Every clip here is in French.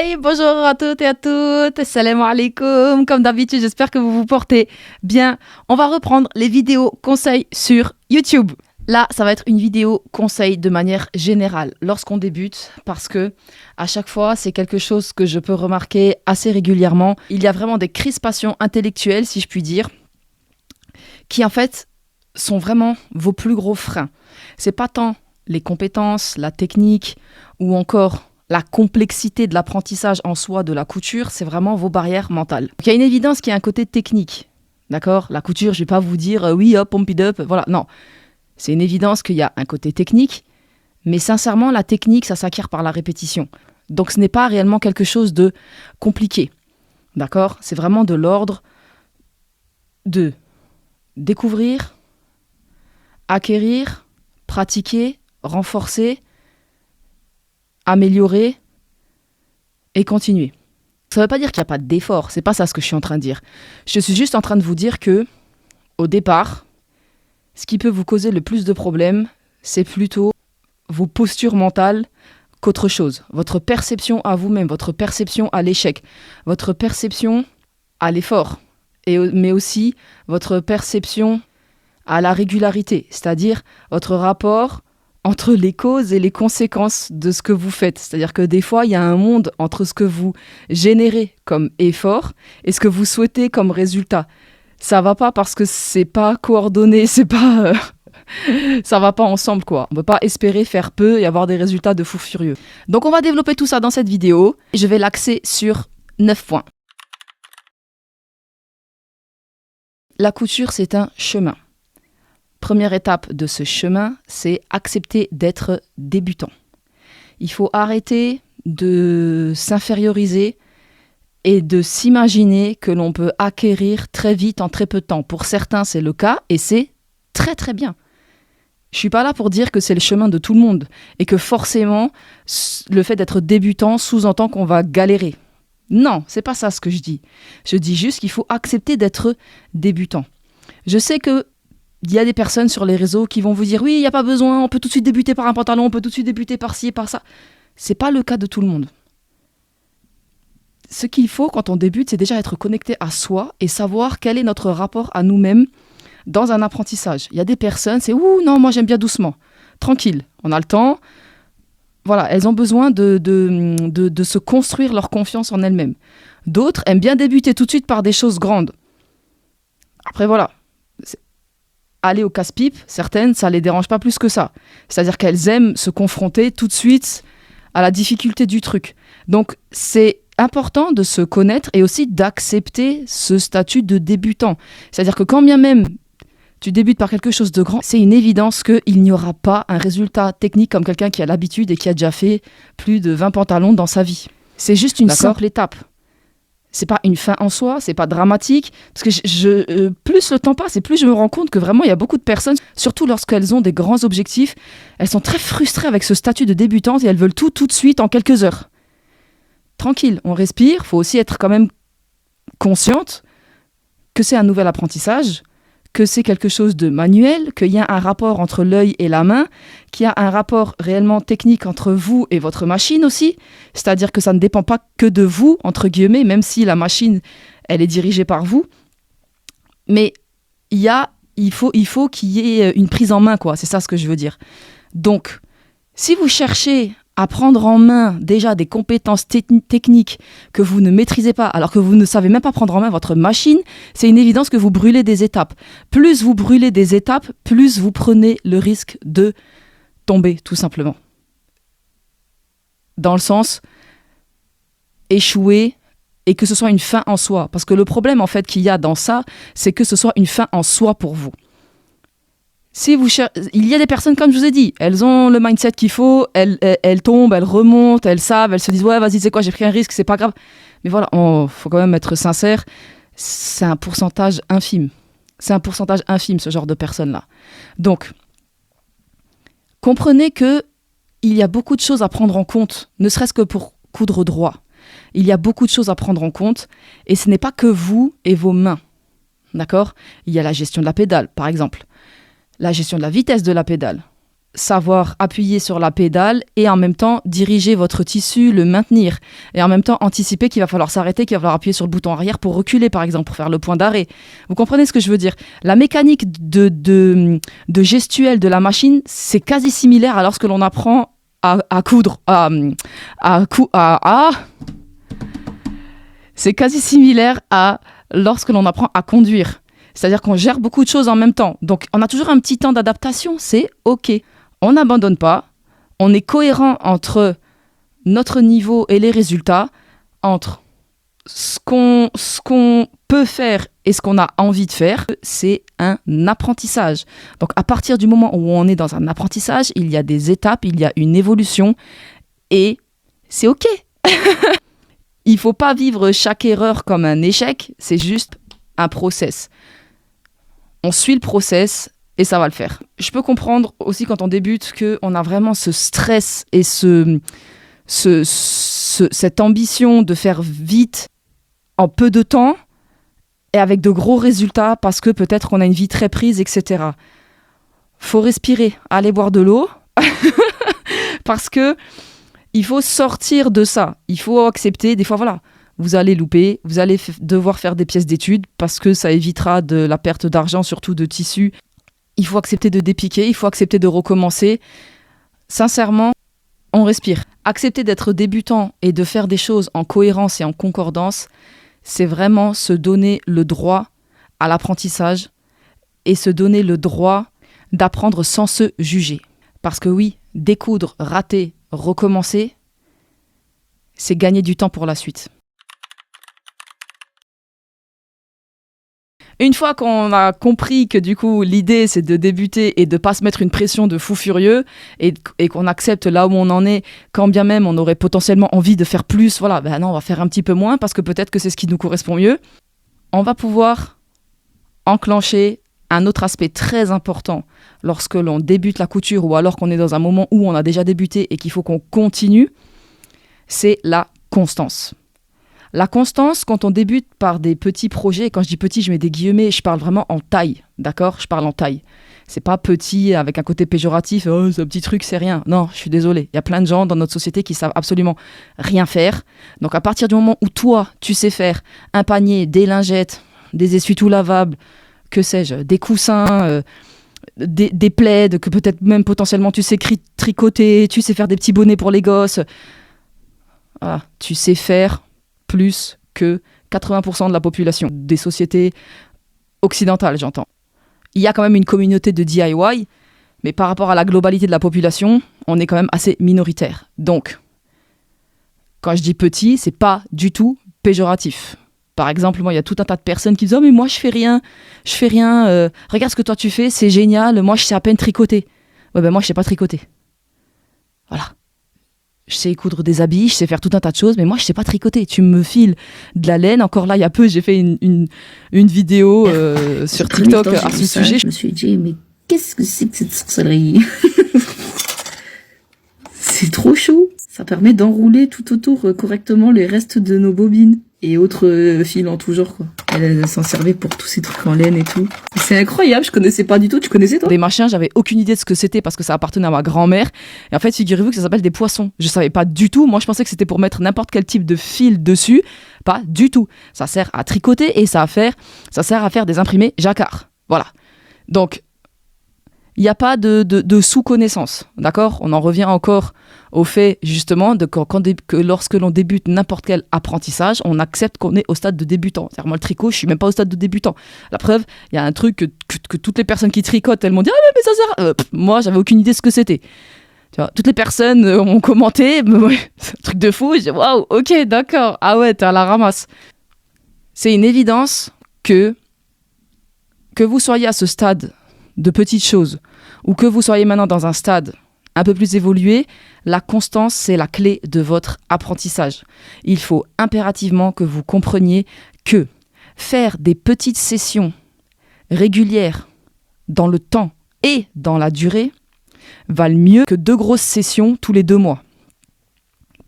Hey, bonjour à toutes et à toutes, salam alaikum, comme d'habitude, j'espère que vous vous portez bien. On va reprendre les vidéos conseils sur YouTube. Là, ça va être une vidéo conseil de manière générale lorsqu'on débute parce que à chaque fois, c'est quelque chose que je peux remarquer assez régulièrement. Il y a vraiment des crispations intellectuelles, si je puis dire, qui en fait sont vraiment vos plus gros freins. C'est pas tant les compétences, la technique ou encore la complexité de l'apprentissage en soi de la couture, c'est vraiment vos barrières mentales. Il y a une évidence qui a un côté technique, d'accord ? La couture, je vais pas vous dire oui, hop, pump it up, voilà, non. C'est une évidence qu'il y a un côté technique, mais sincèrement, la technique, ça s'acquiert par la répétition. Donc ce n'est pas réellement quelque chose de compliqué, d'accord ? C'est vraiment de l'ordre de découvrir, acquérir, pratiquer, renforcer, améliorer et continuer. Ça ne veut pas dire qu'il n'y a pas d'effort, c'est pas ça ce que je suis en train de dire. Je suis juste en train de vous dire que, au départ, ce qui peut vous causer le plus de problèmes, c'est plutôt vos postures mentales qu'autre chose. Votre perception à vous-même, votre perception à l'échec, votre perception à l'effort, mais aussi votre perception à la régularité, c'est-à-dire votre rapport entre les causes et les conséquences de ce que vous faites. C'est-à-dire que des fois, il y a un monde entre ce que vous générez comme effort et ce que vous souhaitez comme résultat. Ça va pas parce que c'est pas coordonné, c'est pas... ça va pas ensemble, quoi. On peut pas espérer faire peu et avoir des résultats de fou furieux. Donc on va développer tout ça dans cette vidéo. Je vais l'axer sur 9 points. La couture, c'est un chemin. Première étape de ce chemin, c'est accepter d'être débutant. Il faut arrêter de s'inférioriser et de s'imaginer que l'on peut acquérir très vite en très peu de temps. Pour certains, c'est le cas et c'est très très bien. Je ne suis pas là pour dire que c'est le chemin de tout le monde et que forcément, le fait d'être débutant sous-entend qu'on va galérer. Non, c'est pas ça ce que je dis. Je dis juste qu'il faut accepter d'être débutant. Je sais que il y a des personnes sur les réseaux qui vont vous dire « Oui, il n'y a pas besoin, on peut tout de suite débuter par un pantalon, on peut tout de suite débuter par ci et par ça. » Ce n'est pas le cas de tout le monde. Ce qu'il faut quand on débute, c'est déjà être connecté à soi et savoir quel est notre rapport à nous-mêmes dans un apprentissage. Il y a des personnes, c'est « Ouh, non, moi j'aime bien doucement, tranquille, on a le temps. » Voilà, elles ont besoin de se construire leur confiance en elles-mêmes. D'autres aiment bien débuter tout de suite par des choses grandes. Après, voilà. Aller au casse-pipe, certaines, ça ne les dérange pas plus que ça. C'est-à-dire qu'elles aiment se confronter tout de suite à la difficulté du truc. Donc, c'est important de se connaître et aussi d'accepter ce statut de débutant. C'est-à-dire que quand bien même tu débutes par quelque chose de grand, c'est une évidence qu'il n'y aura pas un résultat technique comme quelqu'un qui a l'habitude et qui a déjà fait plus de 20 pantalons dans sa vie. C'est juste une simple étape. C'est pas une fin en soi, c'est pas dramatique. Parce que plus le temps passe et plus je me rends compte que vraiment il y a beaucoup de personnes, surtout lorsqu'elles ont des grands objectifs, elles sont très frustrées avec ce statut de débutante et elles veulent tout de suite en quelques heures. Tranquille, on respire, faut aussi être quand même consciente que c'est un nouvel apprentissage, que c'est quelque chose de manuel, qu'il y a un rapport entre l'œil et la main, qu'il y a un rapport réellement technique entre vous et votre machine aussi, c'est-à-dire que ça ne dépend pas que de vous, entre guillemets, même si la machine, elle est dirigée par vous. Mais il faut qu'il y ait une prise en main, quoi. C'est ça ce que je veux dire. Donc, si vous cherchez à prendre en main déjà des compétences techniques que vous ne maîtrisez pas, alors que vous ne savez même pas prendre en main votre machine, c'est une évidence que vous brûlez des étapes. Plus vous brûlez des étapes, plus vous prenez le risque de tomber, tout simplement. Dans le sens, échouer et que ce soit une fin en soi. Parce que le problème, en fait, qu'il y a dans ça, c'est que ce soit une fin en soi pour vous. Si il y a des personnes, comme je vous ai dit, elles ont le mindset qu'il faut, elles tombent, elles remontent, elles savent, elles se disent « Ouais, vas-y, c'est quoi, j'ai pris un risque, c'est pas grave. » Mais voilà, faut quand même être sincère, c'est un pourcentage infime. C'est un pourcentage infime, ce genre de personnes-là. Donc, comprenez qu'il y a beaucoup de choses à prendre en compte, ne serait-ce que pour coudre droit. Il y a beaucoup de choses à prendre en compte, et ce n'est pas que vous et vos mains. D'accord ? Il y a la gestion de la pédale, par exemple. La gestion de la vitesse de la pédale. savoir appuyer sur la pédale et en même temps diriger votre tissu, le maintenir. Et en même temps anticiper qu'il va falloir s'arrêter, qu'il va falloir appuyer sur le bouton arrière pour reculer, par exemple, pour faire le point d'arrêt. Vous comprenez ce que je veux dire? La mécanique de gestuelle de la machine, c'est quasi similaire à lorsque l'on apprend à coudre. C'est quasi similaire à lorsque l'on apprend à conduire. C'est-à-dire qu'on gère beaucoup de choses en même temps. Donc, on a toujours un petit temps d'adaptation, c'est OK. On n'abandonne pas, on est cohérent entre notre niveau et les résultats, entre ce qu'on peut faire et ce qu'on a envie de faire. C'est un apprentissage. Donc, à partir du moment où on est dans un apprentissage, il y a des étapes, il y a une évolution et c'est OK. Il ne faut pas vivre chaque erreur comme un échec, c'est juste un process. On suit le process et ça va le faire. Je peux comprendre aussi quand on débute qu'on a vraiment ce stress et cette ambition de faire vite en peu de temps et avec de gros résultats parce que peut-être qu'on a une vie très prise, etc. Faut respirer, aller boire de l'eau parce que il faut sortir de ça. Il faut accepter, des fois, voilà, vous allez louper, vous allez devoir faire des pièces d'études parce que ça évitera de la perte d'argent, surtout de tissu. Il faut accepter de dépiquer, il faut accepter de recommencer. Sincèrement, on respire. Accepter d'être débutant et de faire des choses en cohérence et en concordance, c'est vraiment se donner le droit à l'apprentissage et se donner le droit d'apprendre sans se juger. Parce que oui, découdre, rater, recommencer, c'est gagner du temps pour la suite. Une fois qu'on a compris que du coup l'idée c'est de débuter et de pas se mettre une pression de fou furieux et qu'on accepte là où on en est, quand bien même on aurait potentiellement envie de faire plus, voilà, ben non, on va faire un petit peu moins parce que peut-être que c'est ce qui nous correspond mieux, on va pouvoir enclencher un autre aspect très important lorsque l'on débute la couture ou alors qu'on est dans un moment où on a déjà débuté et qu'il faut qu'on continue, c'est la constance. La constance, quand on débute par des petits projets, quand je dis petit, je mets des guillemets, je parle vraiment en taille, d'accord ? Je parle en taille. C'est pas petit avec un côté péjoratif, oh, c'est un petit truc, c'est rien. Non, je suis désolée. Il y a plein de gens dans notre société qui savent absolument rien faire. Donc à partir du moment où toi, tu sais faire un panier, des lingettes, des essuie-tout lavables, que sais-je, des coussins, des plaids, que peut-être même potentiellement tu sais tricoter, tu sais faire des petits bonnets pour les gosses. Voilà, tu sais faire plus que 80% de la population des sociétés occidentales, j'entends. Il y a quand même une communauté de DIY, mais par rapport à la globalité de la population, on est quand même assez minoritaire. Donc, quand je dis petit, c'est pas du tout péjoratif. Par exemple, moi, il y a tout un tas de personnes qui disent « Oh, mais moi, je fais rien. Regarde ce que toi, tu fais, c'est génial. Moi, je sais à peine tricoter. » Ouais, ben moi, je sais pas tricoter. Voilà. Je sais coudre des habits, je sais faire tout un tas de choses, mais moi, je sais pas tricoter. Tu me files de la laine. Encore là, il y a peu, j'ai fait une vidéo sur TikTok à ce sujet. Je me suis dit, mais qu'est-ce que c'est que cette sorcellerie? C'est trop chaud. Ça permet d'enrouler tout autour correctement les restes de nos bobines. Et autres fils en tout genre, quoi. Elle s'en servait pour tous ces trucs en laine et tout. C'est incroyable, je connaissais pas du tout. Tu connaissais, toi? Des machins, j'avais aucune idée de ce que c'était parce que ça appartenait à ma grand-mère. Et en fait, figurez-vous que ça s'appelle des poissons. Je savais pas du tout. Moi, je pensais que c'était pour mettre n'importe quel type de fil dessus. Pas du tout. Ça sert à tricoter et ça sert à faire des imprimés jacquard. Voilà. Donc, il n'y a pas de sous-connaissance, d'accord ? On en revient encore au fait, justement, que lorsque l'on débute n'importe quel apprentissage, on accepte qu'on est au stade de débutant. C'est-à-dire, moi, le tricot, je ne suis même pas au stade de débutant. La preuve, il y a un truc que toutes les personnes qui tricotent, elles m'ont dit « Ah, mais ça sert moi, j'avais aucune idée de ce que c'était. Tu vois, toutes les personnes ont commenté, c'est un truc de fou, je dis « Waouh, ok, d'accord, ah ouais, t'es à la ramasse. » C'est une évidence que vous soyez à ce stade de petites choses, ou que vous soyez maintenant dans un stade un peu plus évolué, la constance, c'est la clé de votre apprentissage. Il faut impérativement que vous compreniez que faire des petites sessions régulières dans le temps et dans la durée valent mieux que 2 grosses sessions tous les 2 mois.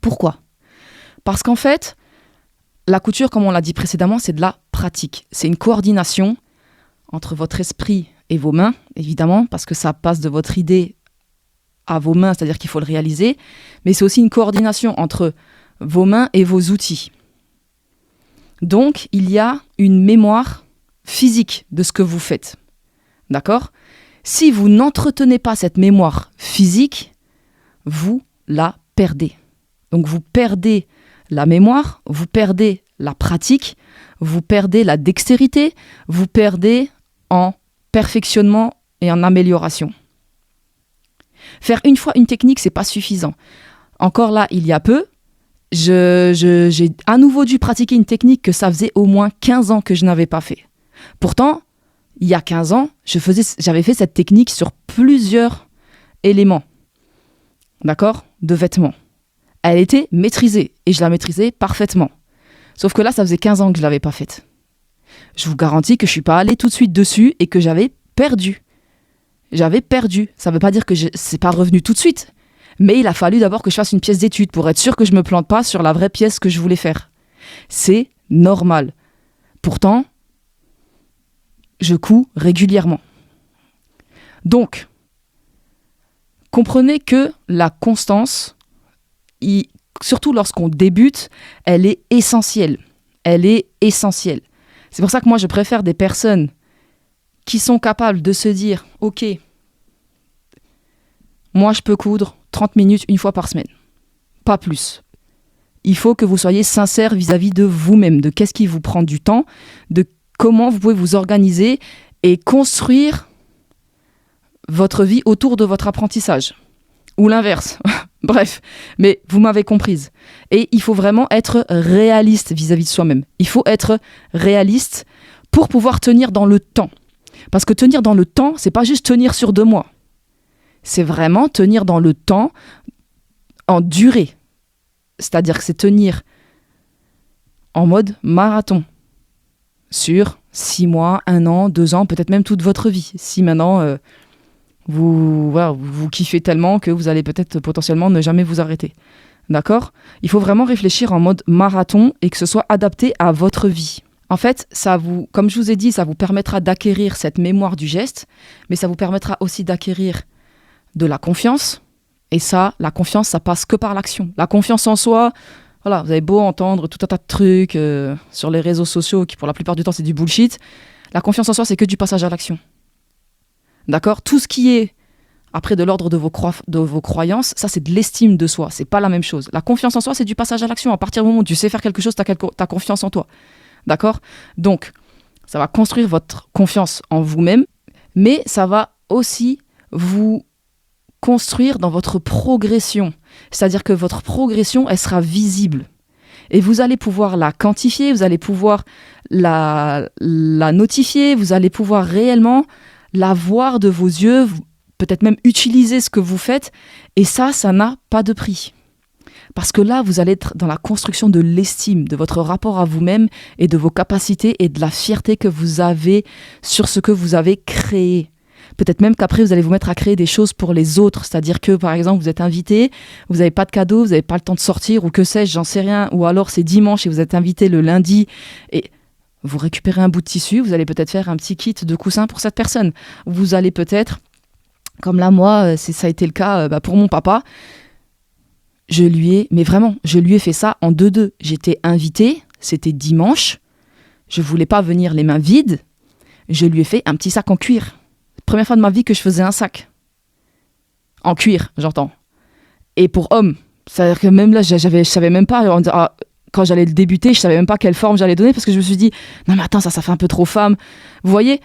Pourquoi ? Parce qu'en fait, la couture, comme on l'a dit précédemment, c'est de la pratique. C'est une coordination entre votre esprit et vos mains, évidemment, parce que ça passe de votre idée à vos mains, c'est-à-dire qu'il faut le réaliser, mais c'est aussi une coordination entre vos mains et vos outils. Donc, il y a une mémoire physique de ce que vous faites. D'accord ? Si vous n'entretenez pas cette mémoire physique, vous la perdez. Donc, vous perdez la mémoire, vous perdez la pratique, vous perdez la dextérité, vous perdez en perfectionnement et en amélioration. Faire une fois une technique, c'est pas suffisant. Encore là, il y a peu, j'ai à nouveau dû pratiquer une technique que ça faisait au moins 15 ans que je n'avais pas fait. Pourtant, il y a 15 ans, j'avais fait cette technique sur plusieurs éléments, d'accord, de vêtements. Elle était maîtrisée et je la maîtrisais parfaitement. Sauf que là, ça faisait 15 ans que je ne l'avais pas faite. Je vous garantis que je ne suis pas allée tout de suite dessus et que j'avais perdu. J'avais perdu. Ça ne veut pas dire que c'est pas revenu tout de suite. Mais il a fallu d'abord que je fasse une pièce d'étude pour être sûr que je ne me plante pas sur la vraie pièce que je voulais faire. C'est normal. Pourtant, je couds régulièrement. Donc, comprenez que la constance, surtout lorsqu'on débute, elle est essentielle. Elle est essentielle. C'est pour ça que moi, je préfère des personnes qui sont capables de se dire « Ok, moi, je peux coudre 30 minutes une fois par semaine. Pas plus. » Il faut que vous soyez sincère vis-à-vis de vous-même, de qu'est-ce qui vous prend du temps, de comment vous pouvez vous organiser et construire votre vie autour de votre apprentissage. Ou l'inverse. Bref, mais vous m'avez comprise. Et il faut vraiment être réaliste vis-à-vis de soi-même. Il faut être réaliste pour pouvoir tenir dans le temps. Parce que tenir dans le temps, c'est pas juste tenir sur 2 mois. C'est vraiment tenir dans le temps en durée. C'est-à-dire que c'est tenir en mode marathon sur 6 mois, 1 an, 2 ans, peut-être même toute votre vie. Si maintenant vous kiffez tellement que vous allez peut-être potentiellement ne jamais vous arrêter. D'accord ? Il faut vraiment réfléchir en mode marathon et que ce soit adapté à votre vie. En fait, comme je vous ai dit, ça vous permettra d'acquérir cette mémoire du geste, mais ça vous permettra aussi d'acquérir de la confiance. Et ça, la confiance, ça passe que par l'action. La confiance en soi, voilà, vous avez beau entendre tout un tas de trucs sur les réseaux sociaux qui, pour la plupart du temps, c'est du bullshit. La confiance en soi, c'est que du passage à l'action. D'accord ? Tout ce qui est après de l'ordre de vos croyances, ça, c'est de l'estime de soi. C'est pas la même chose. La confiance en soi, c'est du passage à l'action. À partir du moment où tu sais faire quelque chose, t'as confiance en toi. D'accord ? Donc, ça va construire votre confiance en vous-même, mais ça va aussi vous construire dans votre progression. C'est-à-dire que votre progression, elle sera visible. Et vous allez pouvoir la quantifier, vous allez pouvoir la notifier, vous allez pouvoir réellement la voir de vos yeux, peut-être même utiliser ce que vous faites. Et ça n'a pas de prix. Parce que là, vous allez être dans la construction de l'estime, de votre rapport à vous-même et de vos capacités et de la fierté que vous avez sur ce que vous avez créé. Peut-être même qu'après, vous allez vous mettre à créer des choses pour les autres. C'est-à-dire que, par exemple, vous êtes invité, vous n'avez pas de cadeau, vous n'avez pas le temps de sortir, ou que sais-je, j'en sais rien. Ou alors, c'est dimanche et vous êtes invité le lundi et vous récupérez un bout de tissu, vous allez peut-être faire un petit kit de coussins pour cette personne. Vous allez peut-être, comme là, moi, ça a été le cas pour mon papa, je lui ai fait ça en 2-2. J'étais invitée, c'était dimanche, je voulais pas venir les mains vides, je lui ai fait un petit sac en cuir. Première fois de ma vie que je faisais un sac. En cuir, j'entends. Et pour homme. C'est-à-dire que même là, je savais même pas, quand j'allais le débuter, je savais même pas quelle forme j'allais donner parce que je me suis dit, non mais attends, ça fait un peu trop femme. Vous voyez ?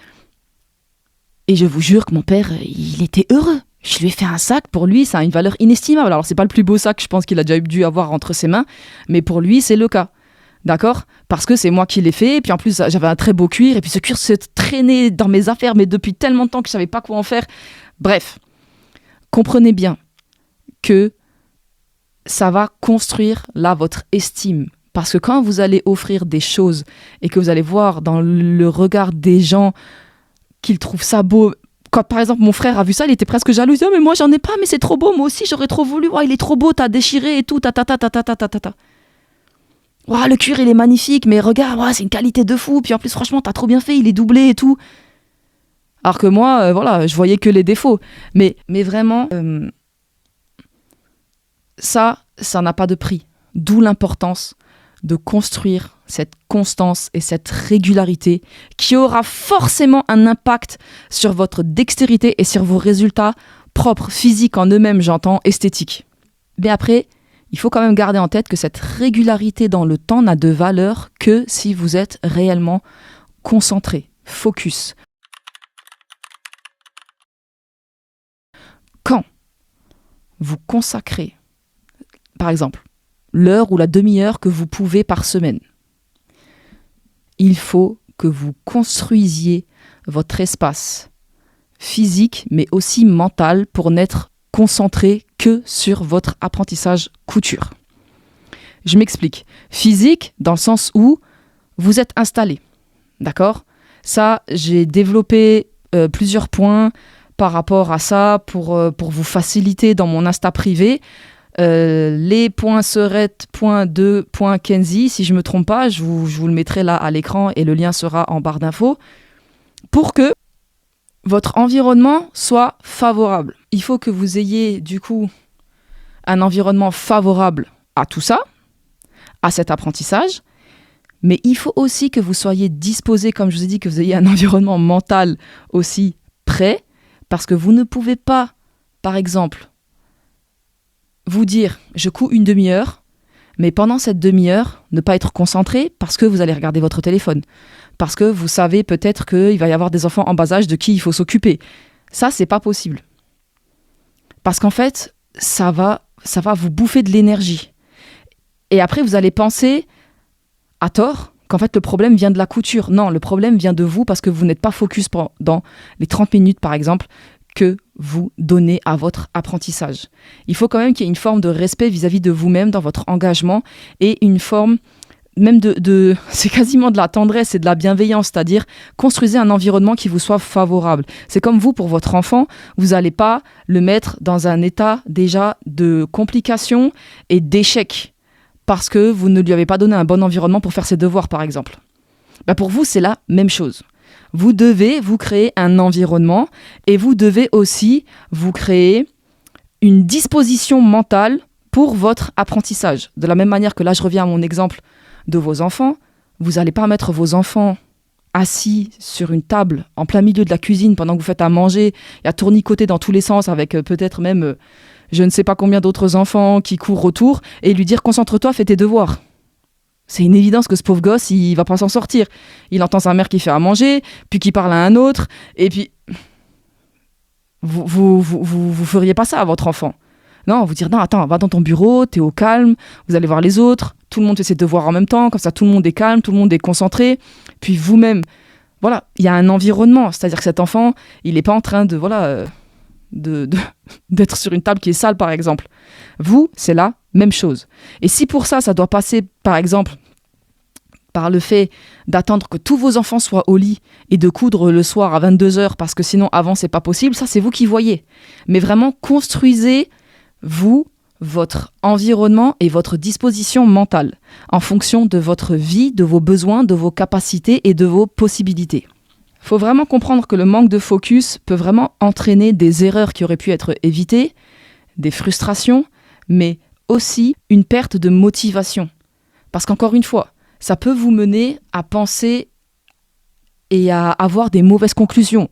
Et je vous jure que mon père, il était heureux. Je lui ai fait un sac, pour lui, ça a une valeur inestimable. Alors, c'est pas le plus beau sac, je pense qu'il a déjà dû avoir entre ses mains, mais pour lui, c'est le cas. D'accord ? Parce que c'est moi qui l'ai fait, et puis en plus, j'avais un très beau cuir, et puis ce cuir se traînait dans mes affaires, mais depuis tellement de temps que je savais pas quoi en faire. Bref, comprenez bien que ça va construire, là, votre estime. Parce que quand vous allez offrir des choses, et que vous allez voir dans le regard des gens qu'ils trouvent ça beau, quand par exemple mon frère a vu ça, il était presque jaloux. Il disait, oh, mais moi j'en ai pas, mais c'est trop beau, moi aussi j'aurais trop voulu. Oh, il est trop beau, t'as déchiré et tout, Oh, le cuir il est magnifique, mais regarde, c'est une qualité de fou. Puis en plus, franchement, t'as trop bien fait, il est doublé et tout. Alors que moi, je voyais que les défauts. Mais vraiment, ça n'a pas de prix. D'où l'importance de construire cette constance et cette régularité qui aura forcément un impact sur votre dextérité et sur vos résultats propres, physiques en eux-mêmes, j'entends, esthétiques. Mais après, il faut quand même garder en tête que cette régularité dans le temps n'a de valeur que si vous êtes réellement concentré, focus. Quand vous consacrez, par exemple, l'heure ou la demi-heure que vous pouvez par semaine, il faut que vous construisiez votre espace physique, mais aussi mental, pour n'être concentré que sur votre apprentissage couture. Je m'explique. Physique, dans le sens où vous êtes installé. D'accord ? Ça, j'ai développé plusieurs points par rapport à ça pour vous faciliter dans mon Insta privé. Les points Serette, point 2, point Kenzie, si je ne me trompe pas, je vous le mettrai là à l'écran et le lien sera en barre d'infos, pour que votre environnement soit favorable. Il faut que vous ayez du coup un environnement favorable à tout ça, à cet apprentissage, mais il faut aussi que vous soyez disposé, comme je vous ai dit, que vous ayez un environnement mental aussi prêt, parce que vous ne pouvez pas, par exemple, vous dire « je couds une demi-heure », mais pendant cette demi-heure, ne pas être concentré parce que vous allez regarder votre téléphone, parce que vous savez peut-être qu'il va y avoir des enfants en bas âge de qui il faut s'occuper. Ça, c'est pas possible. Parce qu'en fait, ça va vous bouffer de l'énergie. Et après, vous allez penser, à tort, qu'en fait, le problème vient de la couture. Non, le problème vient de vous parce que vous n'êtes pas focus pendant les 30 minutes, par exemple, que vous donnez à votre apprentissage. Il faut quand même qu'il y ait une forme de respect vis-à-vis de vous-même dans votre engagement et une forme même c'est quasiment de la tendresse et de la bienveillance, c'est-à-dire construisez un environnement qui vous soit favorable. C'est comme vous, pour votre enfant, vous n'allez pas le mettre dans un état déjà de complication et d'échec parce que vous ne lui avez pas donné un bon environnement pour faire ses devoirs, par exemple. Pour vous, c'est la même chose. Vous devez vous créer un environnement et vous devez aussi vous créer une disposition mentale pour votre apprentissage. De la même manière que là, je reviens à mon exemple de vos enfants, vous n'allez pas mettre vos enfants assis sur une table en plein milieu de la cuisine pendant que vous faites à manger et à tournicoter dans tous les sens avec peut-être même je ne sais pas combien d'autres enfants qui courent autour et lui dire « concentre-toi, fais tes devoirs ». C'est une évidence que ce pauvre gosse, il va pas s'en sortir. Il entend sa mère qui fait à manger, puis qui parle à un autre, et puis vous feriez pas ça à votre enfant. Non, vous dire non, attends, va dans ton bureau, t'es au calme, vous allez voir les autres, tout le monde fait ses devoirs en même temps, comme ça tout le monde est calme, tout le monde est concentré, puis vous-même, voilà, il y a un environnement, c'est-à-dire que cet enfant, il n'est pas en train d'être sur une table qui est sale, par exemple. Vous, c'est la même chose. Et si pour ça, ça doit passer, par exemple, par le fait d'attendre que tous vos enfants soient au lit et de coudre le soir à 22h, parce que sinon, avant, c'est pas possible, ça, c'est vous qui voyez. Mais vraiment, construisez vous, votre environnement et votre disposition mentale en fonction de votre vie, de vos besoins, de vos capacités et de vos possibilités. Il faut vraiment comprendre que le manque de focus peut vraiment entraîner des erreurs qui auraient pu être évitées, des frustrations, mais aussi une perte de motivation. Parce qu'encore une fois, ça peut vous mener à penser et à avoir des mauvaises conclusions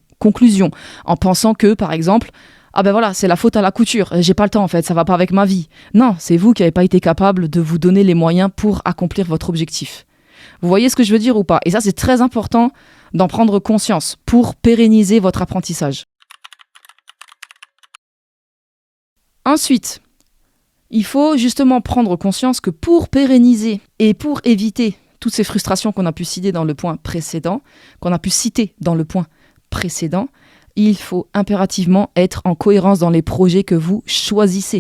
en pensant que, par exemple, ah ben voilà, c'est la faute à la couture, j'ai pas le temps en fait, ça va pas avec ma vie. Non, c'est vous qui n'avez pas été capable de vous donner les moyens pour accomplir votre objectif. Vous voyez ce que je veux dire ou pas ? Et ça, c'est très important d'en prendre conscience pour pérenniser votre apprentissage. Ensuite, il faut justement prendre conscience que pour pérenniser et pour éviter toutes ces frustrations qu'on a pu citer dans le point précédent, il faut impérativement être en cohérence dans les projets que vous choisissez,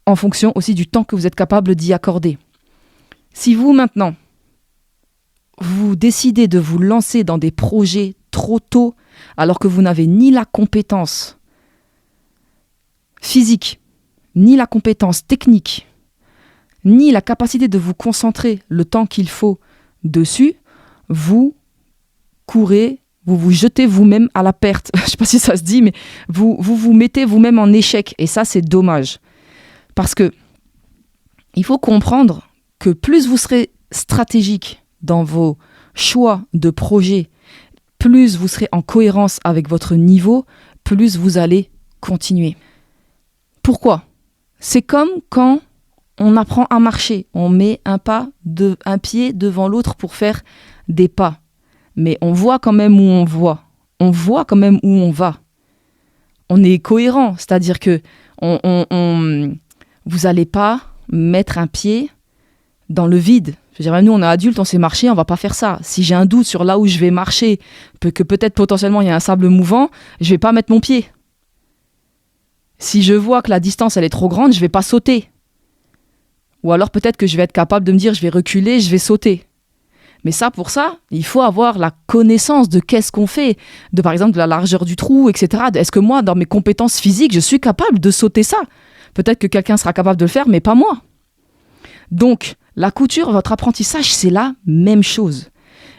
en fonction aussi du temps que vous êtes capable d'y accorder. Si vous, maintenant, vous décidez de vous lancer dans des projets trop tôt, alors que vous n'avez ni la compétence physique, ni la compétence technique, ni la capacité de vous concentrer le temps qu'il faut dessus, vous courez, vous vous jetez vous-même à la perte. Je ne sais pas si ça se dit, mais vous mettez vous-même en échec. Et ça, c'est dommage. Parce que il faut comprendre que plus vous serez stratégique dans vos choix de projet, plus vous serez en cohérence avec votre niveau, plus vous allez continuer. Pourquoi ? C'est comme quand on apprend à marcher. On met un pied devant l'autre pour faire des pas. Mais on voit quand même où on va. On voit quand même où on va. On est cohérent, c'est-à-dire que vous n'allez pas mettre un pied dans le vide. Je veux dire, nous, on est adultes, on sait marcher, on va pas faire ça. Si j'ai un doute sur là où je vais marcher, que peut-être potentiellement il y a un sable mouvant, je vais pas mettre mon pied. Si je vois que la distance elle est trop grande, je vais pas sauter. Ou alors peut-être que je vais être capable de me dire je vais reculer, je vais sauter. Mais pour ça, il faut avoir la connaissance de qu'est-ce qu'on fait, de par exemple de la largeur du trou, etc. Est-ce que moi, dans mes compétences physiques, je suis capable de sauter ça ? Peut-être que quelqu'un sera capable de le faire, mais pas moi. Donc, la couture, votre apprentissage, c'est la même chose.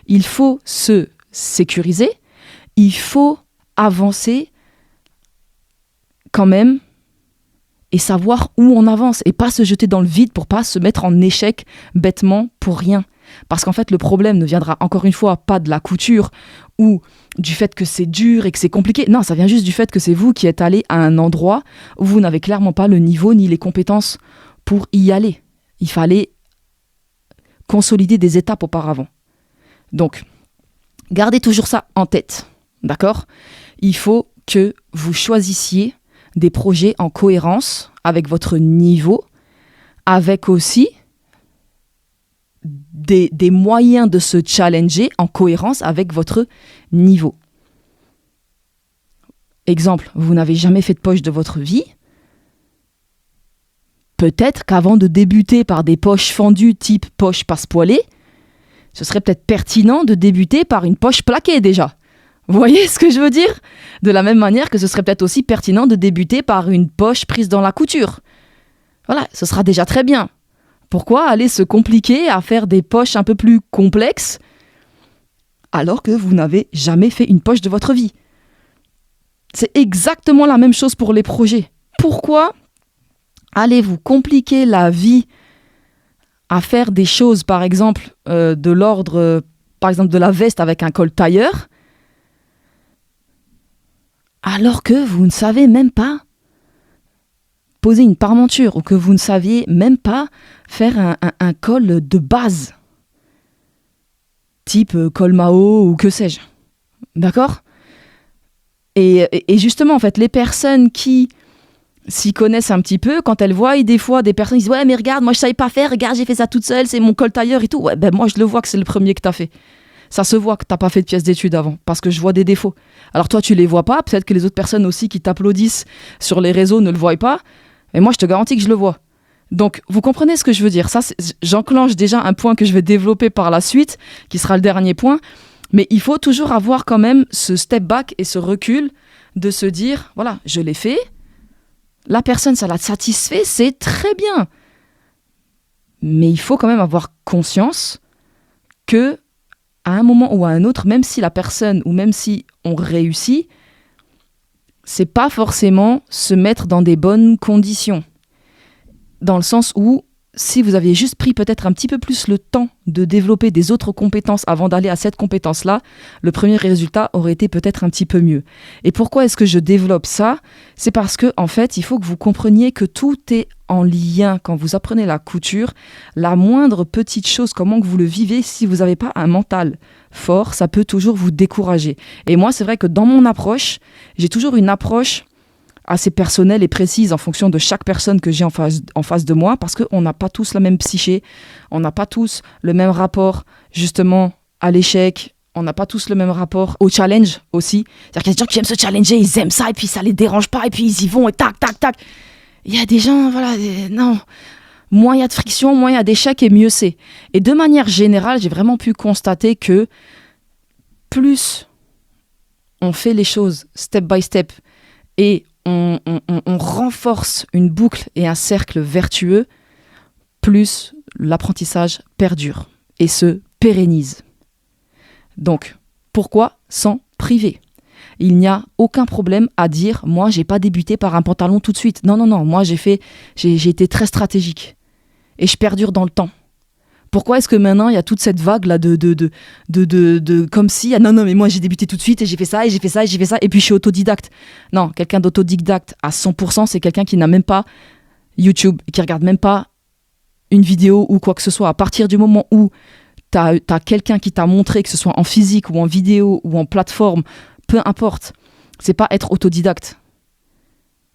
Il faut se sécuriser, il faut avancer quand même et savoir où on avance et pas se jeter dans le vide pour pas se mettre en échec bêtement pour rien. Parce qu'en fait, le problème ne viendra encore une fois pas de la couture ou du fait que c'est dur et que c'est compliqué. Non, ça vient juste du fait que c'est vous qui êtes allé à un endroit où vous n'avez clairement pas le niveau ni les compétences pour y aller. Il fallait consolider des étapes auparavant. Donc, gardez toujours ça en tête, d'accord ? Il faut que vous choisissiez des projets en cohérence avec votre niveau, avec aussi des moyens de se challenger en cohérence avec votre niveau. Exemple, vous n'avez jamais fait de poche de votre vie. Peut-être qu'avant de débuter par des poches fendues type poche passe-poilée, ce serait peut-être pertinent de débuter par une poche plaquée déjà. Vous voyez ce que je veux dire ? De la même manière que ce serait peut-être aussi pertinent de débuter par une poche prise dans la couture. Voilà, ce sera déjà très bien. Pourquoi aller se compliquer à faire des poches un peu plus complexes alors que vous n'avez jamais fait une poche de votre vie ? C'est exactement la même chose pour les projets. Pourquoi allez-vous compliquer la vie à faire des choses, par exemple, de l'ordre, par exemple, de la veste avec un col tailleur, alors que vous ne savez même pas poser une parmenture ou que vous ne saviez même pas faire un col de base, type col Mao ou que sais-je. D'accord ? Et justement, en fait, les personnes qui s'y connaissent un petit peu, quand elles voient des fois des personnes qui disent « Ouais, mais regarde, moi je savais pas faire, regarde, j'ai fait ça toute seule, c'est mon col tailleur et tout. » Ouais, ben moi je le vois que c'est le premier que t'as fait. Ça se voit que t'as pas fait de pièces d'études avant, parce que je vois des défauts. Alors toi, tu les vois pas, peut-être que les autres personnes aussi qui t'applaudissent sur les réseaux ne le voient pas, mais moi je te garantis que je le vois. Donc, vous comprenez ce que je veux dire ? Ça, j'enclenche déjà un point que je vais développer par la suite, qui sera le dernier point, mais il faut toujours avoir quand même ce step back et ce recul de se dire, voilà, je l'ai fait, la personne, ça l'a satisfait, c'est très bien. Mais il faut quand même avoir conscience que à un moment ou à un autre, même si la personne ou même si on réussit, c'est pas forcément se mettre dans des bonnes conditions. Dans le sens où, si vous aviez juste pris peut-être un petit peu plus le temps de développer des autres compétences avant d'aller à cette compétence-là, le premier résultat aurait été peut-être un petit peu mieux. Et pourquoi est-ce que je développe ça ? C'est parce que, en fait, il faut que vous compreniez que tout est en lien. Quand vous apprenez la couture, la moindre petite chose, comment que vous le vivez, si vous n'avez pas un mental fort, ça peut toujours vous décourager. Et moi, c'est vrai que dans mon approche, j'ai toujours une approche assez personnelle et précise en fonction de chaque personne que j'ai en face de moi, parce qu'on n'a pas tous la même psyché, on n'a pas tous le même rapport justement à l'échec, on n'a pas tous le même rapport au challenge aussi. C'est-à-dire qu'il y a des gens qui aiment se challenger, ils aiment ça et puis ça les dérange pas et puis ils y vont et tac, tac, tac. Il y a des gens, voilà, non. Moins il y a de friction, moins il y a d'échecs et mieux c'est. Et de manière générale, j'ai vraiment pu constater que plus on fait les choses step by step et on renforce une boucle et un cercle vertueux, plus l'apprentissage perdure et se pérennise. Donc, pourquoi s'en priver ? Il n'y a aucun problème à dire « Moi, j'ai pas débuté par un pantalon tout de suite. » Non, moi, j'ai été très stratégique. et je perdure dans le temps. Pourquoi est-ce que maintenant il y a toute cette vague là de comme si non mais moi j'ai débuté tout de suite et j'ai fait ça et j'ai fait ça et j'ai fait ça et puis je suis autodidacte. Non, quelqu'un d'autodidacte à 100%, c'est quelqu'un qui n'a même pas YouTube, qui regarde même pas une vidéo ou quoi que ce soit. À partir du moment où t'as quelqu'un qui t'a montré, que ce soit en physique ou en vidéo ou en plateforme, peu importe, c'est pas être autodidacte.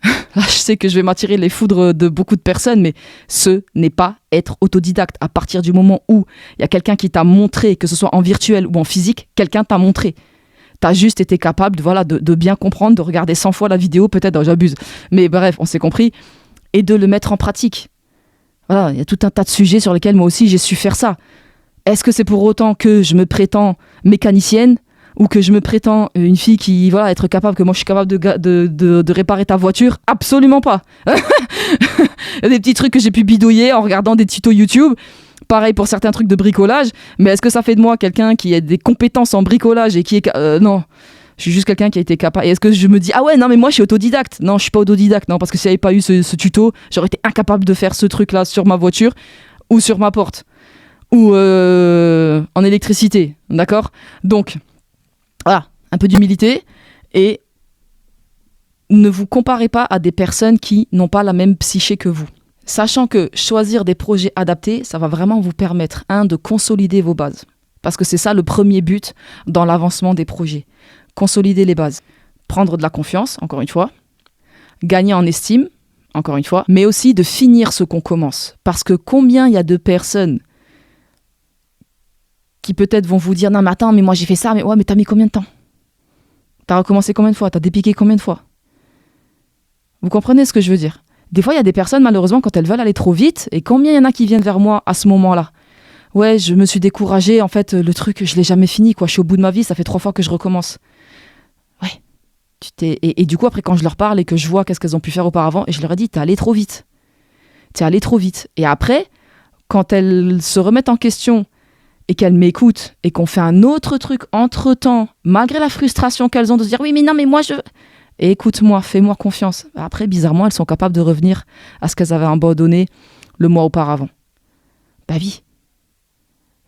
Là, je sais que je vais m'attirer les foudres de beaucoup de personnes, mais ce n'est pas être autodidacte. À partir du moment où il y a quelqu'un qui t'a montré, que ce soit en virtuel ou en physique, quelqu'un t'a montré. Tu as juste été capable de bien comprendre, de regarder 100 fois la vidéo, peut-être, j'abuse. Mais bref, on s'est compris. Et de le mettre en pratique. Voilà, il y a tout un tas de sujets sur lesquels moi aussi j'ai su faire ça. Est-ce que c'est pour autant que je me prétends mécanicienne ou que je me prétends une fille qui être capable, que moi je suis capable de réparer ta voiture? Absolument pas. Il y a des petits trucs que j'ai pu bidouiller en regardant des tutos YouTube. Pareil pour certains trucs de bricolage. Mais est-ce que ça fait de moi quelqu'un qui a des compétences en bricolage et qui est... non. Je suis juste quelqu'un qui a été capable. Et est-ce que je me dis, ah ouais, non, mais moi je suis autodidacte? Non, je suis pas autodidacte. Non, parce que s'il n'y avait pas eu ce tuto, j'aurais été incapable de faire ce truc-là sur ma voiture ou sur ma porte ou en électricité. D'accord? Donc, voilà, un peu d'humilité et ne vous comparez pas à des personnes qui n'ont pas la même psyché que vous. Sachant que choisir des projets adaptés, ça va vraiment vous permettre, de consolider vos bases. Parce que c'est ça le premier but dans l'avancement des projets. Consolider les bases. Prendre de la confiance, encore une fois. Gagner en estime, encore une fois. Mais aussi de finir ce qu'on commence. Parce que combien il y a de personnes qui peut-être vont vous dire « Non mais attends, mais moi j'ai fait ça, mais ouais, mais t'as mis combien de temps? T'as recommencé combien de fois? T'as dépiqué combien de fois ?» Vous comprenez ce que je veux dire? Des fois, il y a des personnes, malheureusement, quand elles veulent aller trop vite, et combien il y en a qui viennent vers moi à ce moment-là? Ouais, je me suis découragée, en fait, le truc, je l'ai jamais fini, quoi. Je suis au bout de ma vie, ça fait 3 fois que je recommence. Ouais. Et du coup, après, quand je leur parle et que je vois qu'est-ce qu'elles ont pu faire auparavant, et je leur ai dit, t'es allé trop vite. T'es allé trop vite. Et après, quand elles se remettent en question et qu'elles m'écoutent et qu'on fait un autre truc entre-temps, malgré la frustration qu'elles ont de se dire, oui, mais non, mais moi, je... Et écoute-moi, fais-moi confiance. Après, bizarrement, elles sont capables de revenir à ce qu'elles avaient abandonné le mois auparavant. Bah oui.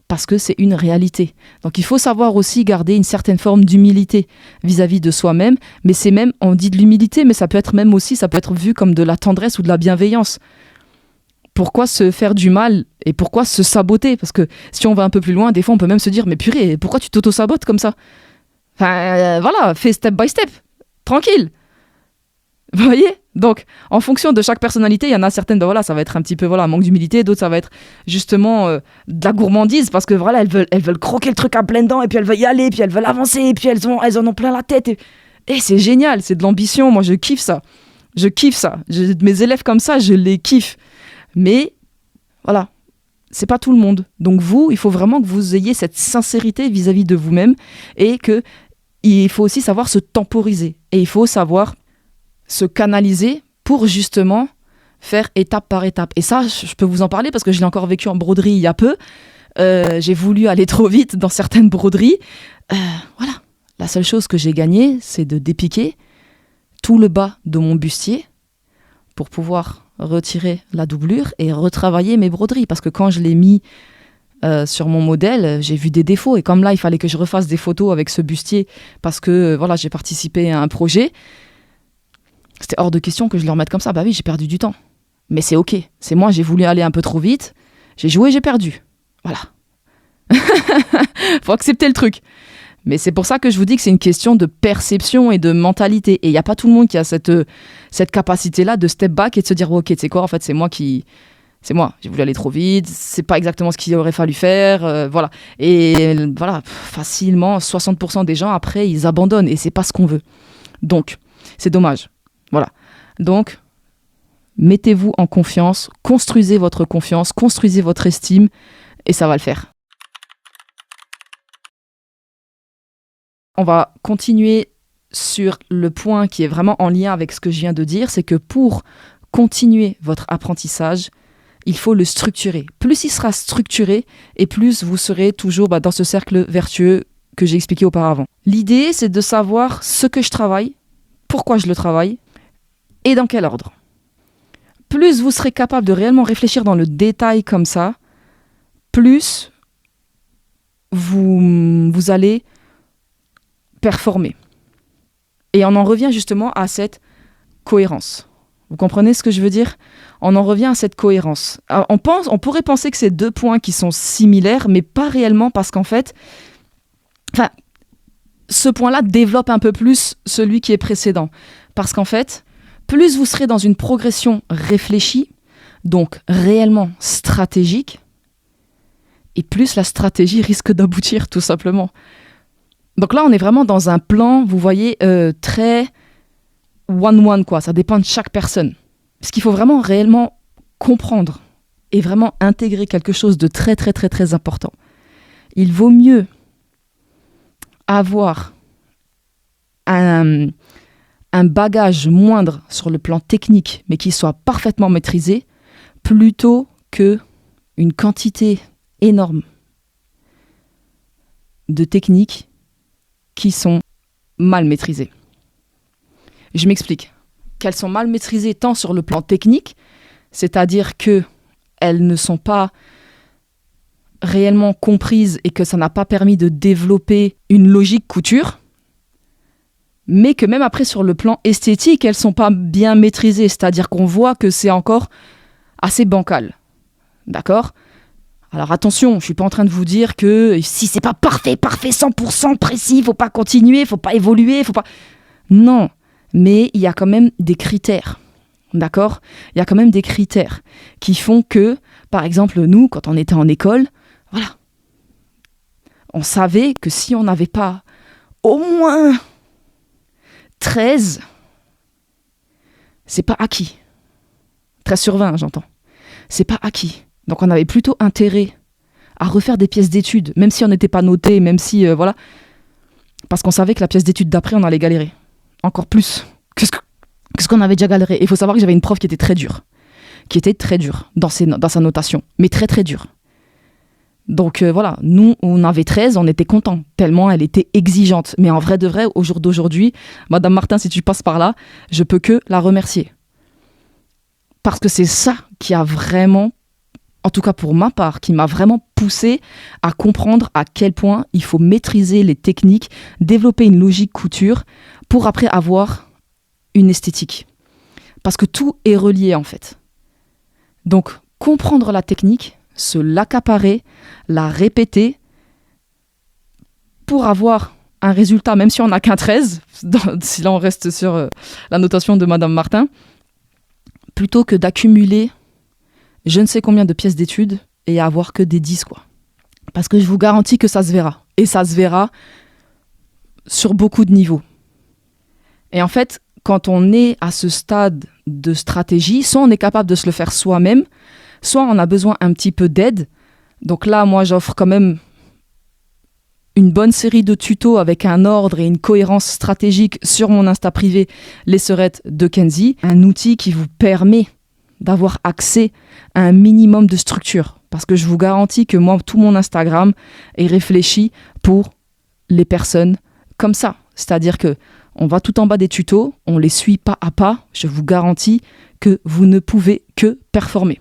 Parce que c'est une réalité. Donc il faut savoir aussi garder une certaine forme d'humilité vis-à-vis de soi-même. Mais c'est même, on dit de l'humilité, mais ça peut être même aussi, ça peut être vu comme de la tendresse ou de la bienveillance. Pourquoi se faire du mal et pourquoi se saboter? Parce que si on va un peu plus loin, des fois on peut même se dire, mais purée, pourquoi tu t'auto-sabotes comme ça? Enfin, voilà, fais step by step. Tranquille. Vous voyez? Donc, en fonction de chaque personnalité, il y en a certaines, ça va être un petit peu manque d'humilité, d'autres ça va être justement de la gourmandise parce que elles veulent croquer le truc à pleines dents et puis elles veulent y aller, puis elles veulent avancer et puis elles en ont plein la tête et c'est génial, c'est de l'ambition, moi je kiffe ça. Mes élèves comme ça, je les kiffe. Mais voilà, c'est pas tout le monde. Donc vous, il faut vraiment que vous ayez cette sincérité vis-à-vis de vous-même et que il faut aussi savoir se temporiser et il faut savoir se canaliser pour justement faire étape par étape. Et ça, je peux vous en parler parce que je l'ai encore vécu en broderie il y a peu. J'ai voulu aller trop vite dans certaines broderies. Voilà. La seule chose que j'ai gagnée, c'est de dépiquer tout le bas de mon bustier pour pouvoir retirer la doublure et retravailler mes broderies. Parce que quand je l'ai mis sur mon modèle, j'ai vu des défauts. Et comme là, il fallait que je refasse des photos avec ce bustier parce que j'ai participé à un projet. C'était hors de question que je le remette comme ça. Bah oui, j'ai perdu du temps. Mais c'est ok. C'est moi, j'ai voulu aller un peu trop vite. J'ai joué, j'ai perdu. Voilà. Faut accepter le truc. Mais c'est pour ça que je vous dis que c'est une question de perception et de mentalité. Et il n'y a pas tout le monde qui a cette capacité-là de step back et de se dire, ok, tu sais quoi, en fait, c'est moi. J'ai voulu aller trop vite. C'est pas exactement ce qu'il aurait fallu faire. Voilà. Et voilà, facilement, 60% des gens, après, ils abandonnent. Et c'est pas ce qu'on veut. Donc, c'est dommage. Voilà. Donc, mettez-vous en confiance, construisez votre confiance, construisez votre estime et ça va le faire. On va continuer sur le point qui est vraiment en lien avec ce que je viens de dire, c'est que pour continuer votre apprentissage, il faut le structurer. Plus il sera structuré et plus vous serez toujours dans ce cercle vertueux que j'ai expliqué auparavant. L'idée, c'est de savoir ce que je travaille, pourquoi je le travaille, et dans quel ordre. plus vous serez capable de réellement réfléchir dans le détail comme ça, plus vous allez performer. Et on en revient justement à cette cohérence. Vous comprenez ce que je veux dire ? On en revient à cette cohérence. Alors, on pourrait penser que c'est deux points qui sont similaires, mais pas réellement parce qu'en fait, ce point-là développe un peu plus celui qui est précédent. Parce qu'en fait, plus vous serez dans une progression réfléchie, donc réellement stratégique, et plus la stratégie risque d'aboutir, tout simplement. Donc là, on est vraiment dans un plan, vous voyez, très one-one, quoi. Ça dépend de chaque personne. Parce qu'il faut vraiment réellement comprendre et vraiment intégrer quelque chose de très, très, très, très important. Il vaut mieux avoir un bagage moindre sur le plan technique, mais qui soit parfaitement maîtrisé, plutôt qu'une quantité énorme de techniques qui sont mal maîtrisées. Je m'explique. Qu'elles sont mal maîtrisées tant sur le plan technique, c'est-à-dire qu'elles ne sont pas réellement comprises et que ça n'a pas permis de développer une logique couture, mais que même après sur le plan esthétique, elles ne sont pas bien maîtrisées, c'est-à-dire qu'on voit que c'est encore assez bancal. D'accord ? Alors attention, je ne suis pas en train de vous dire que si c'est pas parfait, 100% précis, il ne faut pas continuer, il ne faut pas évoluer, faut pas... Non, mais il y a quand même des critères. D'accord ? Il y a quand même des critères qui font que, par exemple, nous, quand on était en école, voilà, on savait que si on n'avait pas au moins 13, c'est pas acquis. 13 sur 20, j'entends. C'est pas acquis. Donc on avait plutôt intérêt à refaire des pièces d'études, même si on n'était pas noté, même si, voilà, parce qu'on savait que la pièce d'études d'après, on allait galérer. Encore plus que ce qu'on avait déjà galéré. Et il faut savoir que j'avais une prof qui était très dure dans sa notation, mais très très dure. Donc voilà, nous, on avait 13, on était contents, tellement elle était exigeante. Mais en vrai de vrai, au jour d'aujourd'hui, Madame Martin, si tu passes par là, je peux que la remercier. Parce que c'est ça qui a vraiment, en tout cas pour ma part, qui m'a vraiment poussé à comprendre à quel point il faut maîtriser les techniques, développer une logique couture pour après avoir une esthétique. Parce que tout est relié en fait. Donc comprendre la technique, se l'accaparer, la répéter pour avoir un résultat, même si on n'a qu'un 13, si là on reste sur la notation de Madame Martin, plutôt que d'accumuler je ne sais combien de pièces d'études et avoir que des 10, quoi. Parce que je vous garantis que ça se verra. Et ça se verra sur beaucoup de niveaux. Et en fait, quand on est à ce stade de stratégie, soit on est capable de se le faire soi-même, soit on a besoin un petit peu d'aide. Donc là, moi, j'offre quand même une bonne série de tutos avec un ordre et une cohérence stratégique sur mon Insta privé, Les Sœurettes de Kenzie. Un outil qui vous permet d'avoir accès à un minimum de structure. Parce que je vous garantis que moi, tout mon Instagram est réfléchi pour les personnes comme ça. C'est-à-dire que on va tout en bas des tutos, on les suit pas à pas. Je vous garantis que vous ne pouvez que performer.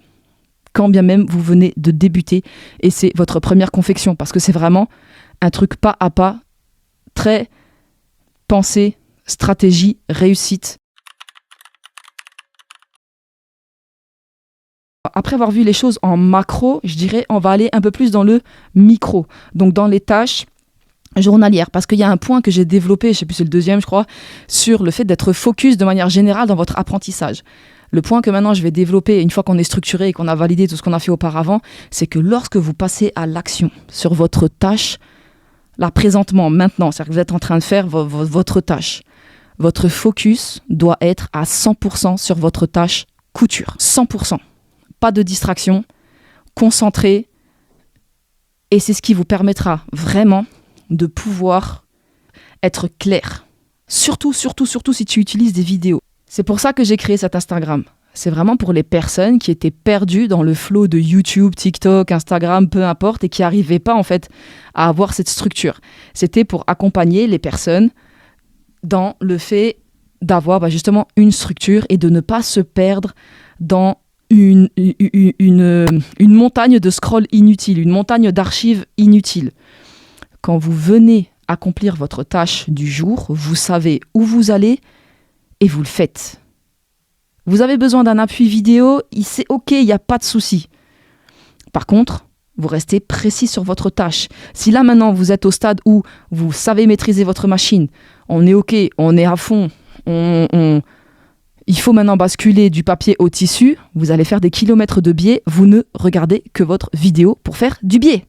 Quand bien même vous venez de débuter et c'est votre première confection. Parce que c'est vraiment un truc pas à pas, très pensée, stratégie, réussite. Après avoir vu les choses en macro, je dirais on va aller un peu plus dans le micro, donc dans les tâches journalières, parce qu'il y a un point que j'ai développé, je ne sais plus, c'est le deuxième je crois, sur le fait d'être focus de manière générale dans votre apprentissage. Le point que maintenant je vais développer, une fois qu'on est structuré et qu'on a validé tout ce qu'on a fait auparavant, c'est que lorsque vous passez à l'action sur votre tâche, là présentement, maintenant, c'est-à-dire que vous êtes en train de faire votre tâche, votre focus doit être à 100% sur votre tâche couture, 100%. Pas de distraction, concentré, et c'est ce qui vous permettra vraiment de pouvoir être clair. Surtout si tu utilises des vidéos. C'est pour ça que j'ai créé cet Instagram. C'est vraiment pour les personnes qui étaient perdues dans le flow de YouTube, TikTok, Instagram, peu importe, et qui n'arrivaient pas en fait à avoir cette structure. C'était pour accompagner les personnes dans le fait d'avoir justement une structure et de ne pas se perdre dans une montagne de scroll inutile, une montagne d'archives inutiles. Quand vous venez accomplir votre tâche du jour, vous savez où vous allez et vous le faites. Vous avez besoin d'un appui vidéo, c'est ok, il n'y a pas de souci. Par contre, vous restez précis sur votre tâche. Si là maintenant vous êtes au stade où vous savez maîtriser votre machine, on est ok, on est à fond, il faut maintenant basculer du papier au tissu, vous allez faire des kilomètres de biais, vous ne regardez que votre vidéo pour faire du biais.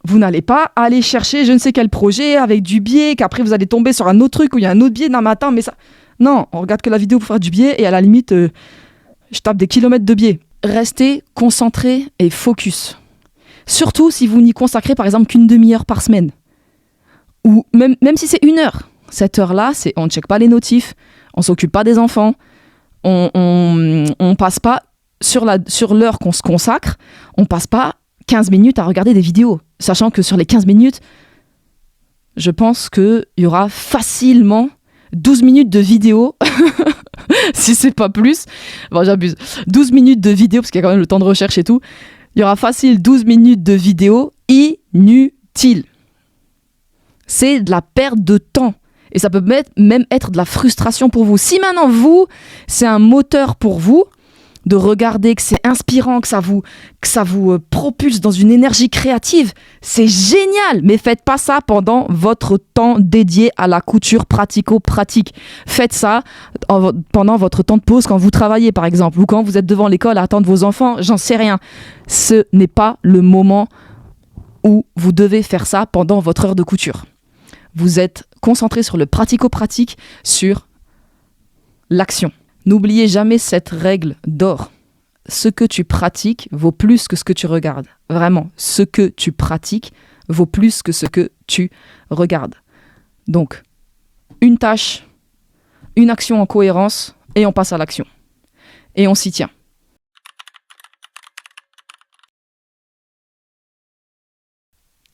Vous n'allez pas aller chercher je ne sais quel projet avec du biais, qu'après vous allez tomber sur un autre truc où il y a un autre biais. Non mais attends, mais ça... Non, on regarde que la vidéo pour faire du biais et à la limite, je tape des kilomètres de biais. Restez concentré et focus. Surtout si vous n'y consacrez par exemple qu'une demi-heure par semaine. Ou même si c'est 1 heure. Cette heure-là, on ne check pas les notifs, on ne s'occupe pas des enfants, on passe pas sur l'heure qu'on se consacre, on passe pas 15 minutes à regarder des vidéos. Sachant que sur les 15 minutes, je pense qu'il y aura facilement 12 minutes de vidéo, si c'est pas plus. Bon, j'abuse. 12 minutes de vidéo, parce qu'il y a quand même le temps de recherche et tout. Il y aura facile 12 minutes de vidéo inutile. C'est de la perte de temps. Et ça peut même être de la frustration pour vous. Si maintenant c'est un moteur pour vous, de regarder, que c'est inspirant, que ça vous propulse dans une énergie créative, c'est génial. Mais faites pas ça pendant votre temps dédié à la couture pratico-pratique. Faites ça pendant votre temps de pause quand vous travaillez par exemple, ou quand vous êtes devant l'école à attendre vos enfants, j'en sais rien. Ce n'est pas le moment où vous devez faire ça pendant votre heure de couture. Vous êtes concentré sur le pratico-pratique, sur l'action. N'oubliez jamais cette règle d'or. Ce que tu pratiques vaut plus que ce que tu regardes. Vraiment, ce que tu pratiques vaut plus que ce que tu regardes. Donc, une tâche, une action en cohérence, et on passe à l'action. Et on s'y tient.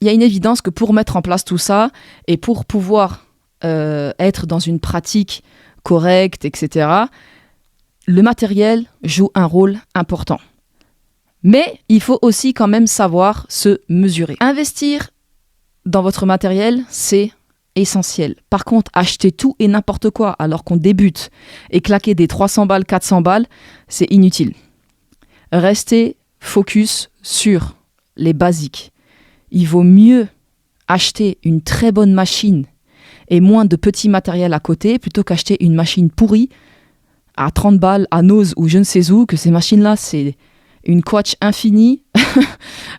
Il y a une évidence que pour mettre en place tout ça, et pour pouvoir être dans une pratique correcte, etc., le matériel joue un rôle important. Mais il faut aussi quand même savoir se mesurer. Investir dans votre matériel, c'est essentiel. Par contre, acheter tout et n'importe quoi alors qu'on débute et claquer des 300 balles, 400 balles, c'est inutile. Restez focus sur les basiques. Il vaut mieux acheter une très bonne machine et moins de petits matériels à côté plutôt qu'acheter une machine pourrie à 30 balles, à Nose ou je ne sais où, que ces machines-là, c'est une quatch infinie.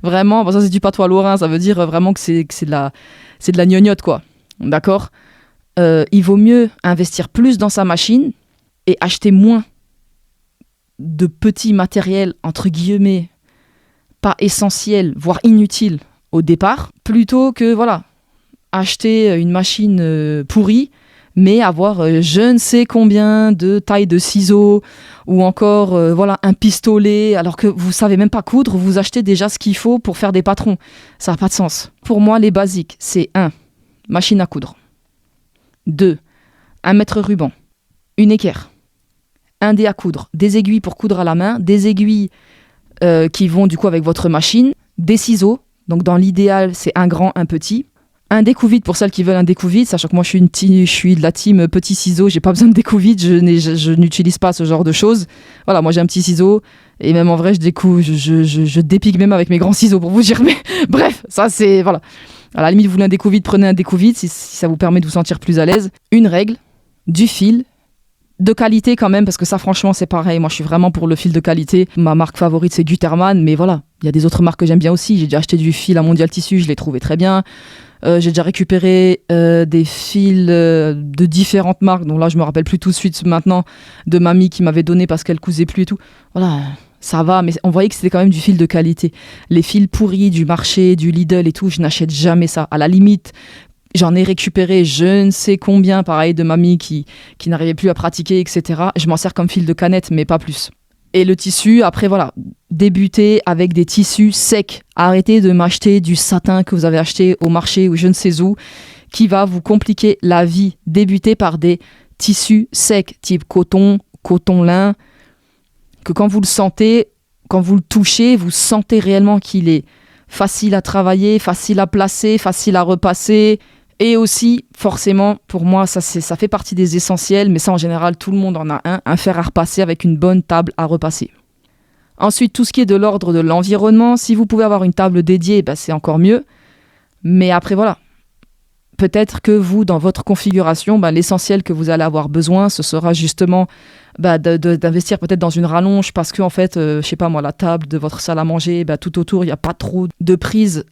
Vraiment, bon, ça c'est du patois lorrain, ça veut dire vraiment que c'est de la gnognotte, quoi. D'accord ? Il vaut mieux investir plus dans sa machine et acheter moins de petits matériels, entre guillemets, pas essentiels, voire inutiles au départ, plutôt que, voilà, acheter une machine pourrie, mais avoir je ne sais combien de tailles de ciseaux ou encore un pistolet, alors que vous savez même pas coudre, vous achetez déjà ce qu'il faut pour faire des patrons. Ça n'a pas de sens. Pour moi, les basiques, c'est 1, machine à coudre. 2, un mètre ruban, une équerre, un dé à coudre, des aiguilles pour coudre à la main, des aiguilles qui vont du coup avec votre machine, des ciseaux, donc dans l'idéal, c'est un grand, un petit. Un découvite pour celles qui veulent un découvite, sachant que moi je suis de la team petit ciseau, j'ai pas besoin de découvite, je n'utilise pas ce genre de choses. Voilà, moi j'ai un petit ciseau et même en vrai je dépique même avec mes grands ciseaux pour vous dire, mais bref, ça c'est voilà. À la limite, vous voulez un découvite, prenez un découvite si ça vous permet de vous sentir plus à l'aise. Une règle, du fil, de qualité quand même, parce que ça franchement c'est pareil, moi je suis vraiment pour le fil de qualité. Ma marque favorite c'est Gutermann, mais voilà, il y a des autres marques que j'aime bien aussi. J'ai déjà acheté du fil à Mondial Tissu, je l'ai trouvé très bien. J'ai déjà récupéré des fils de différentes marques, donc là je me rappelle plus tout de suite maintenant, de mamie qui m'avait donné parce qu'elle cousait plus et tout. Voilà, ça va, mais on voyait que c'était quand même du fil de qualité. Les fils pourris du marché, du Lidl et tout, je n'achète jamais ça. À la limite, j'en ai récupéré je ne sais combien, pareil, de mamie qui n'arrivait plus à pratiquer, etc. Je m'en sers comme fil de canette, mais pas plus. Et le tissu, après voilà, débutez avec des tissus secs. Arrêtez de m'acheter du satin que vous avez acheté au marché ou je ne sais où, qui va vous compliquer la vie. Débutez par des tissus secs, type coton, coton-lin, que quand vous le sentez, quand vous le touchez, vous sentez réellement qu'il est facile à travailler, facile à placer, facile à repasser. Et aussi, forcément, pour moi, ça fait partie des essentiels, mais ça, en général, tout le monde en a un fer à repasser avec une bonne table à repasser. Ensuite, tout ce qui est de l'ordre de l'environnement, si vous pouvez avoir une table dédiée, c'est encore mieux. Mais après, voilà. Peut-être que vous, dans votre configuration, l'essentiel que vous allez avoir besoin, ce sera justement d'investir peut-être dans une rallonge parce que, en fait, je sais pas moi, la table de votre salle à manger, tout autour, il n'y a pas trop de prises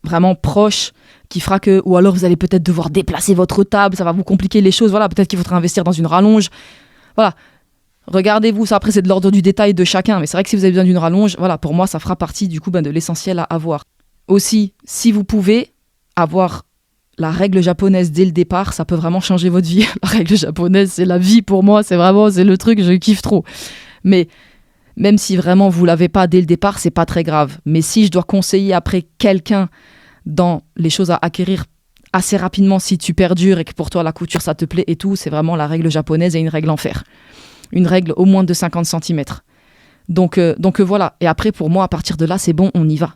vraiment proches qui fera que, ou alors vous allez peut-être devoir déplacer votre table, ça va vous compliquer les choses, voilà, peut-être qu'il faudra investir dans une rallonge, voilà. Regardez-vous, ça après c'est de l'ordre du détail de chacun, mais c'est vrai que si vous avez besoin d'une rallonge, voilà, pour moi ça fera partie du coup de l'essentiel à avoir. Aussi, si vous pouvez avoir la règle japonaise dès le départ, ça peut vraiment changer votre vie. La règle japonaise, c'est la vie pour moi, c'est le truc, je kiffe trop. Mais même si vraiment vous l'avez pas dès le départ, c'est pas très grave. Mais si je dois conseiller après quelqu'un dans les choses à acquérir assez rapidement, si tu perdures et que pour toi la couture ça te plaît et tout, c'est vraiment la règle japonaise et une règle en fer. Une règle au moins de 50 cm. Donc voilà. Et après, pour moi, à partir de là, c'est bon, on y va.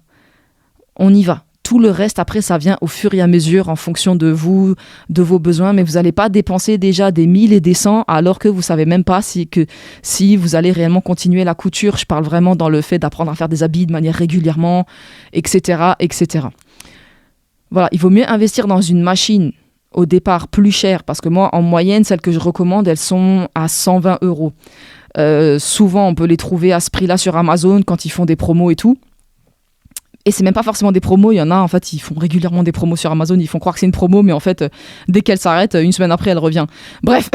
On y va. Tout le reste, après, ça vient au fur et à mesure en fonction de vous, de vos besoins. Mais vous n'allez pas dépenser déjà des 1000 et des 100 alors que vous ne savez même pas si vous allez réellement continuer la couture. Je parle vraiment dans le fait d'apprendre à faire des habits de manière régulièrement, etc., etc. Voilà, il vaut mieux investir dans une machine au départ plus chère parce que moi, en moyenne, celles que je recommande, elles sont à 120 €. Souvent, on peut les trouver à ce prix-là sur Amazon quand ils font des promos et tout. Et c'est même pas forcément des promos, il y en a, en fait, ils font régulièrement des promos sur Amazon, ils font croire que c'est une promo, mais en fait, dès qu'elle s'arrête, une semaine après, elle revient. Bref,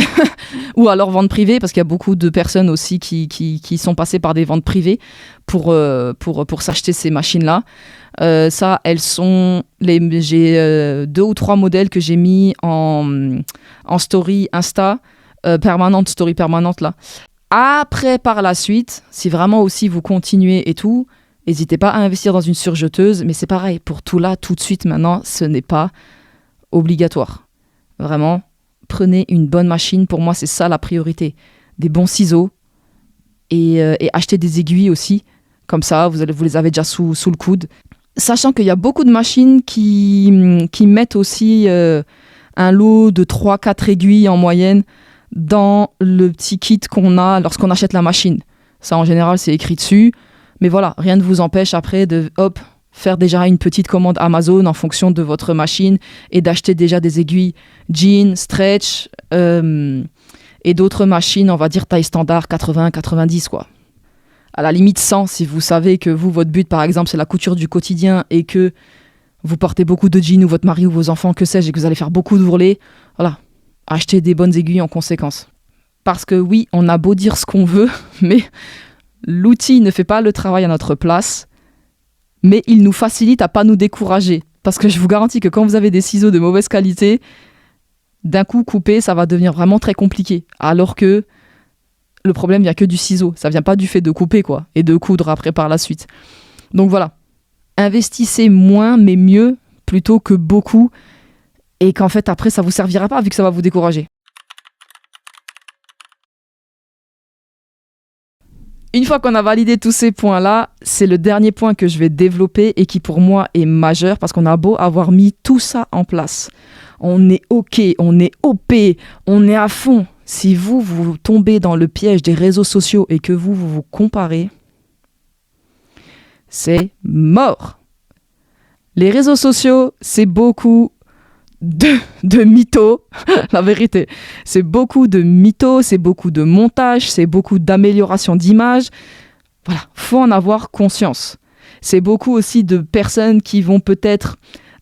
ou alors vente privée, parce qu'il y a beaucoup de personnes aussi qui sont passées par des ventes privées pour s'acheter ces machines-là. Ça, elles sont... j'ai 2 ou 3 modèles que j'ai mis en story Insta, story permanente, là. Après, par la suite, si vraiment aussi vous continuez et tout... N'hésitez pas à investir dans une surjeteuse, mais c'est pareil, pour tout là, tout de suite maintenant, ce n'est pas obligatoire. Vraiment, prenez une bonne machine, pour moi c'est ça la priorité. Des bons ciseaux et achetez des aiguilles aussi, comme ça vous les avez déjà sous le coude. Sachant qu'il y a beaucoup de machines qui mettent aussi un lot de 3-4 aiguilles en moyenne dans le petit kit qu'on a lorsqu'on achète la machine. Ça en général c'est écrit dessus. Mais voilà, rien ne vous empêche après de faire déjà une petite commande Amazon en fonction de votre machine et d'acheter déjà des aiguilles jean, stretch et d'autres machines, on va dire taille standard 80-90 quoi. À la limite 100 si vous savez que votre but par exemple c'est la couture du quotidien et que vous portez beaucoup de jeans ou votre mari ou vos enfants, que sais-je, et que vous allez faire beaucoup d'ourlets, voilà, achetez des bonnes aiguilles en conséquence. Parce que oui, on a beau dire ce qu'on veut, mais... l'outil ne fait pas le travail à notre place, mais il nous facilite à pas nous décourager. Parce que je vous garantis que quand vous avez des ciseaux de mauvaise qualité, d'un coup couper, ça va devenir vraiment très compliqué. Alors que le problème vient que du ciseau. Ça vient pas du fait de couper, quoi, et de coudre après par la suite. Donc voilà. Investissez moins, mais mieux, plutôt que beaucoup. Et qu'en fait, après, ça vous servira pas, vu que ça va vous décourager. Une fois qu'on a validé tous ces points-là, c'est le dernier point que je vais développer et qui pour moi est majeur parce qu'on a beau avoir mis tout ça en place. On est OK, on est OP, on est à fond. Si vous tombez dans le piège des réseaux sociaux et que vous comparez, c'est mort. Les réseaux sociaux, c'est beaucoup de mythos, la vérité. C'est beaucoup de mythos, c'est beaucoup de montage, c'est beaucoup d'amélioration d'image. Voilà, faut en avoir conscience. C'est beaucoup aussi de personnes qui vont peut-être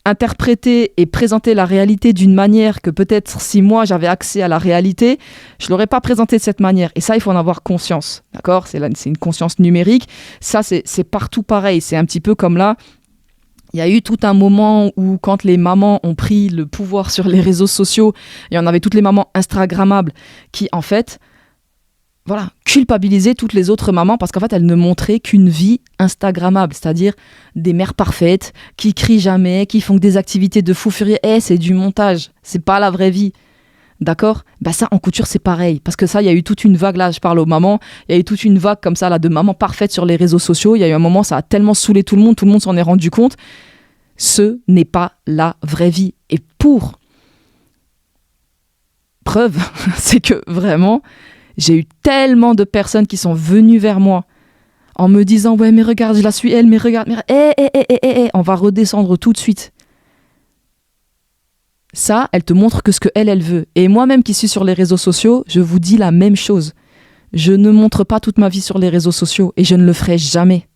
interpréter et présenter la réalité d'une manière que peut-être si moi j'avais accès à la réalité, je l'aurais pas présenté de cette manière. Et ça, il faut en avoir conscience. D'accord ? C'est une conscience numérique. Ça, c'est partout pareil. C'est un petit peu comme là. Il y a eu tout un moment où, quand les mamans ont pris le pouvoir sur les réseaux sociaux, et on avait toutes les mamans instagrammables qui, en fait, voilà, culpabilisaient toutes les autres mamans parce qu'en fait, elles ne montraient qu'une vie instagrammable, c'est-à-dire des mères parfaites, qui crient jamais, qui font que des activités de fou furieux. C'est du montage, c'est pas la vraie vie. D'accord ? Bah ça, en couture, c'est pareil. Parce que ça, il y a eu toute une vague, là, je parle aux mamans, il y a eu toute une vague comme ça, là, de mamans parfaites sur les réseaux sociaux. Il y a eu un moment, ça a tellement saoulé tout le monde s'en est rendu compte. Ce n'est pas la vraie vie. Et pour preuve, c'est que vraiment, j'ai eu tellement de personnes qui sont venues vers moi en me disant « Ouais, mais regarde, je la suis elle, mais regarde, on va redescendre tout de suite. » Ça, elle te montre que ce qu'elle veut. Et moi-même qui suis sur les réseaux sociaux, je vous dis la même chose. Je ne montre pas toute ma vie sur les réseaux sociaux et je ne le ferai jamais.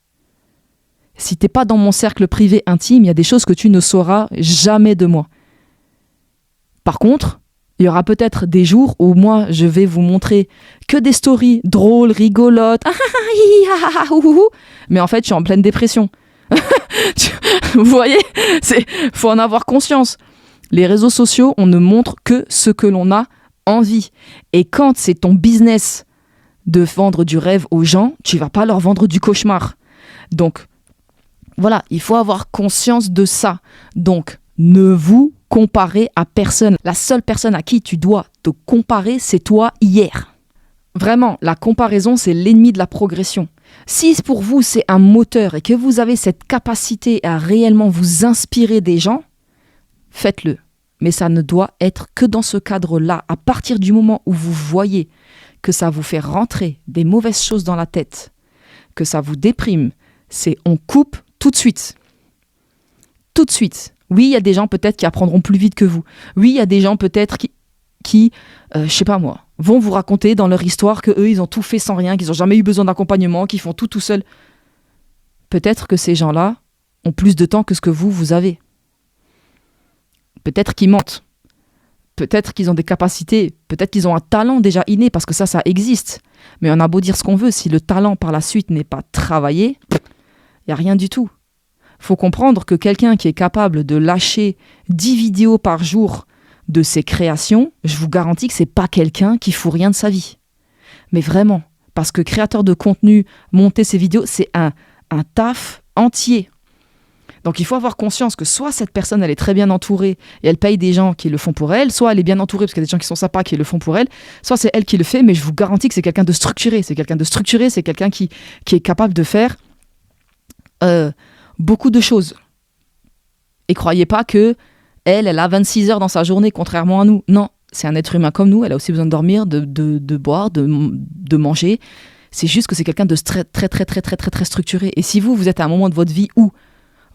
Si t'es pas dans mon cercle privé intime, il y a des choses que tu ne sauras jamais de moi. Par contre, il y aura peut-être des jours où moi, je vais vous montrer que des stories drôles, rigolotes, mais en fait, je suis en pleine dépression. Vous voyez ? Faut en avoir conscience. Les réseaux sociaux, on ne montre que ce que l'on a envie. Et quand c'est ton business de vendre du rêve aux gens, tu vas pas leur vendre du cauchemar. Donc, voilà, il faut avoir conscience de ça. Donc, ne vous comparez à personne. La seule personne à qui tu dois te comparer, c'est toi hier. Vraiment, la comparaison, c'est l'ennemi de la progression. Si pour vous, c'est un moteur et que vous avez cette capacité à réellement vous inspirer des gens, faites-le. Mais ça ne doit être que dans ce cadre-là. À partir du moment où vous voyez que ça vous fait rentrer des mauvaises choses dans la tête, que ça vous déprime, c'est on coupe tout de suite. Tout de suite. Oui, il y a des gens peut-être qui apprendront plus vite que vous. Oui, il y a des gens peut-être qui je sais pas moi, vont vous raconter dans leur histoire que eux ils ont tout fait sans rien, qu'ils n'ont jamais eu besoin d'accompagnement, qu'ils font tout seuls. Peut-être que ces gens-là ont plus de temps que ce que vous avez. Peut-être qu'ils mentent. Peut-être qu'ils ont des capacités. Peut-être qu'ils ont un talent déjà inné, parce que ça existe. Mais on a beau dire ce qu'on veut, si le talent par la suite n'est pas travaillé, il n'y a rien du tout. Il faut comprendre que quelqu'un qui est capable de lâcher 10 vidéos par jour de ses créations, je vous garantis que ce n'est pas quelqu'un qui fout rien de sa vie. Mais vraiment, parce que créateur de contenu, monter ses vidéos, c'est un taf entier. Donc il faut avoir conscience que soit cette personne elle est très bien entourée et elle paye des gens qui le font pour elle, soit elle est bien entourée parce qu'il y a des gens qui sont sympas qui le font pour elle, soit c'est elle qui le fait, mais je vous garantis que c'est quelqu'un de structuré. C'est quelqu'un qui est capable de faire beaucoup de choses. Et croyez pas que elle a 26 heures dans sa journée, contrairement à nous. Non, c'est un être humain comme nous, elle a aussi besoin de dormir, de boire, de manger. C'est juste que c'est quelqu'un de très structuré. Et si vous êtes à un moment de votre vie où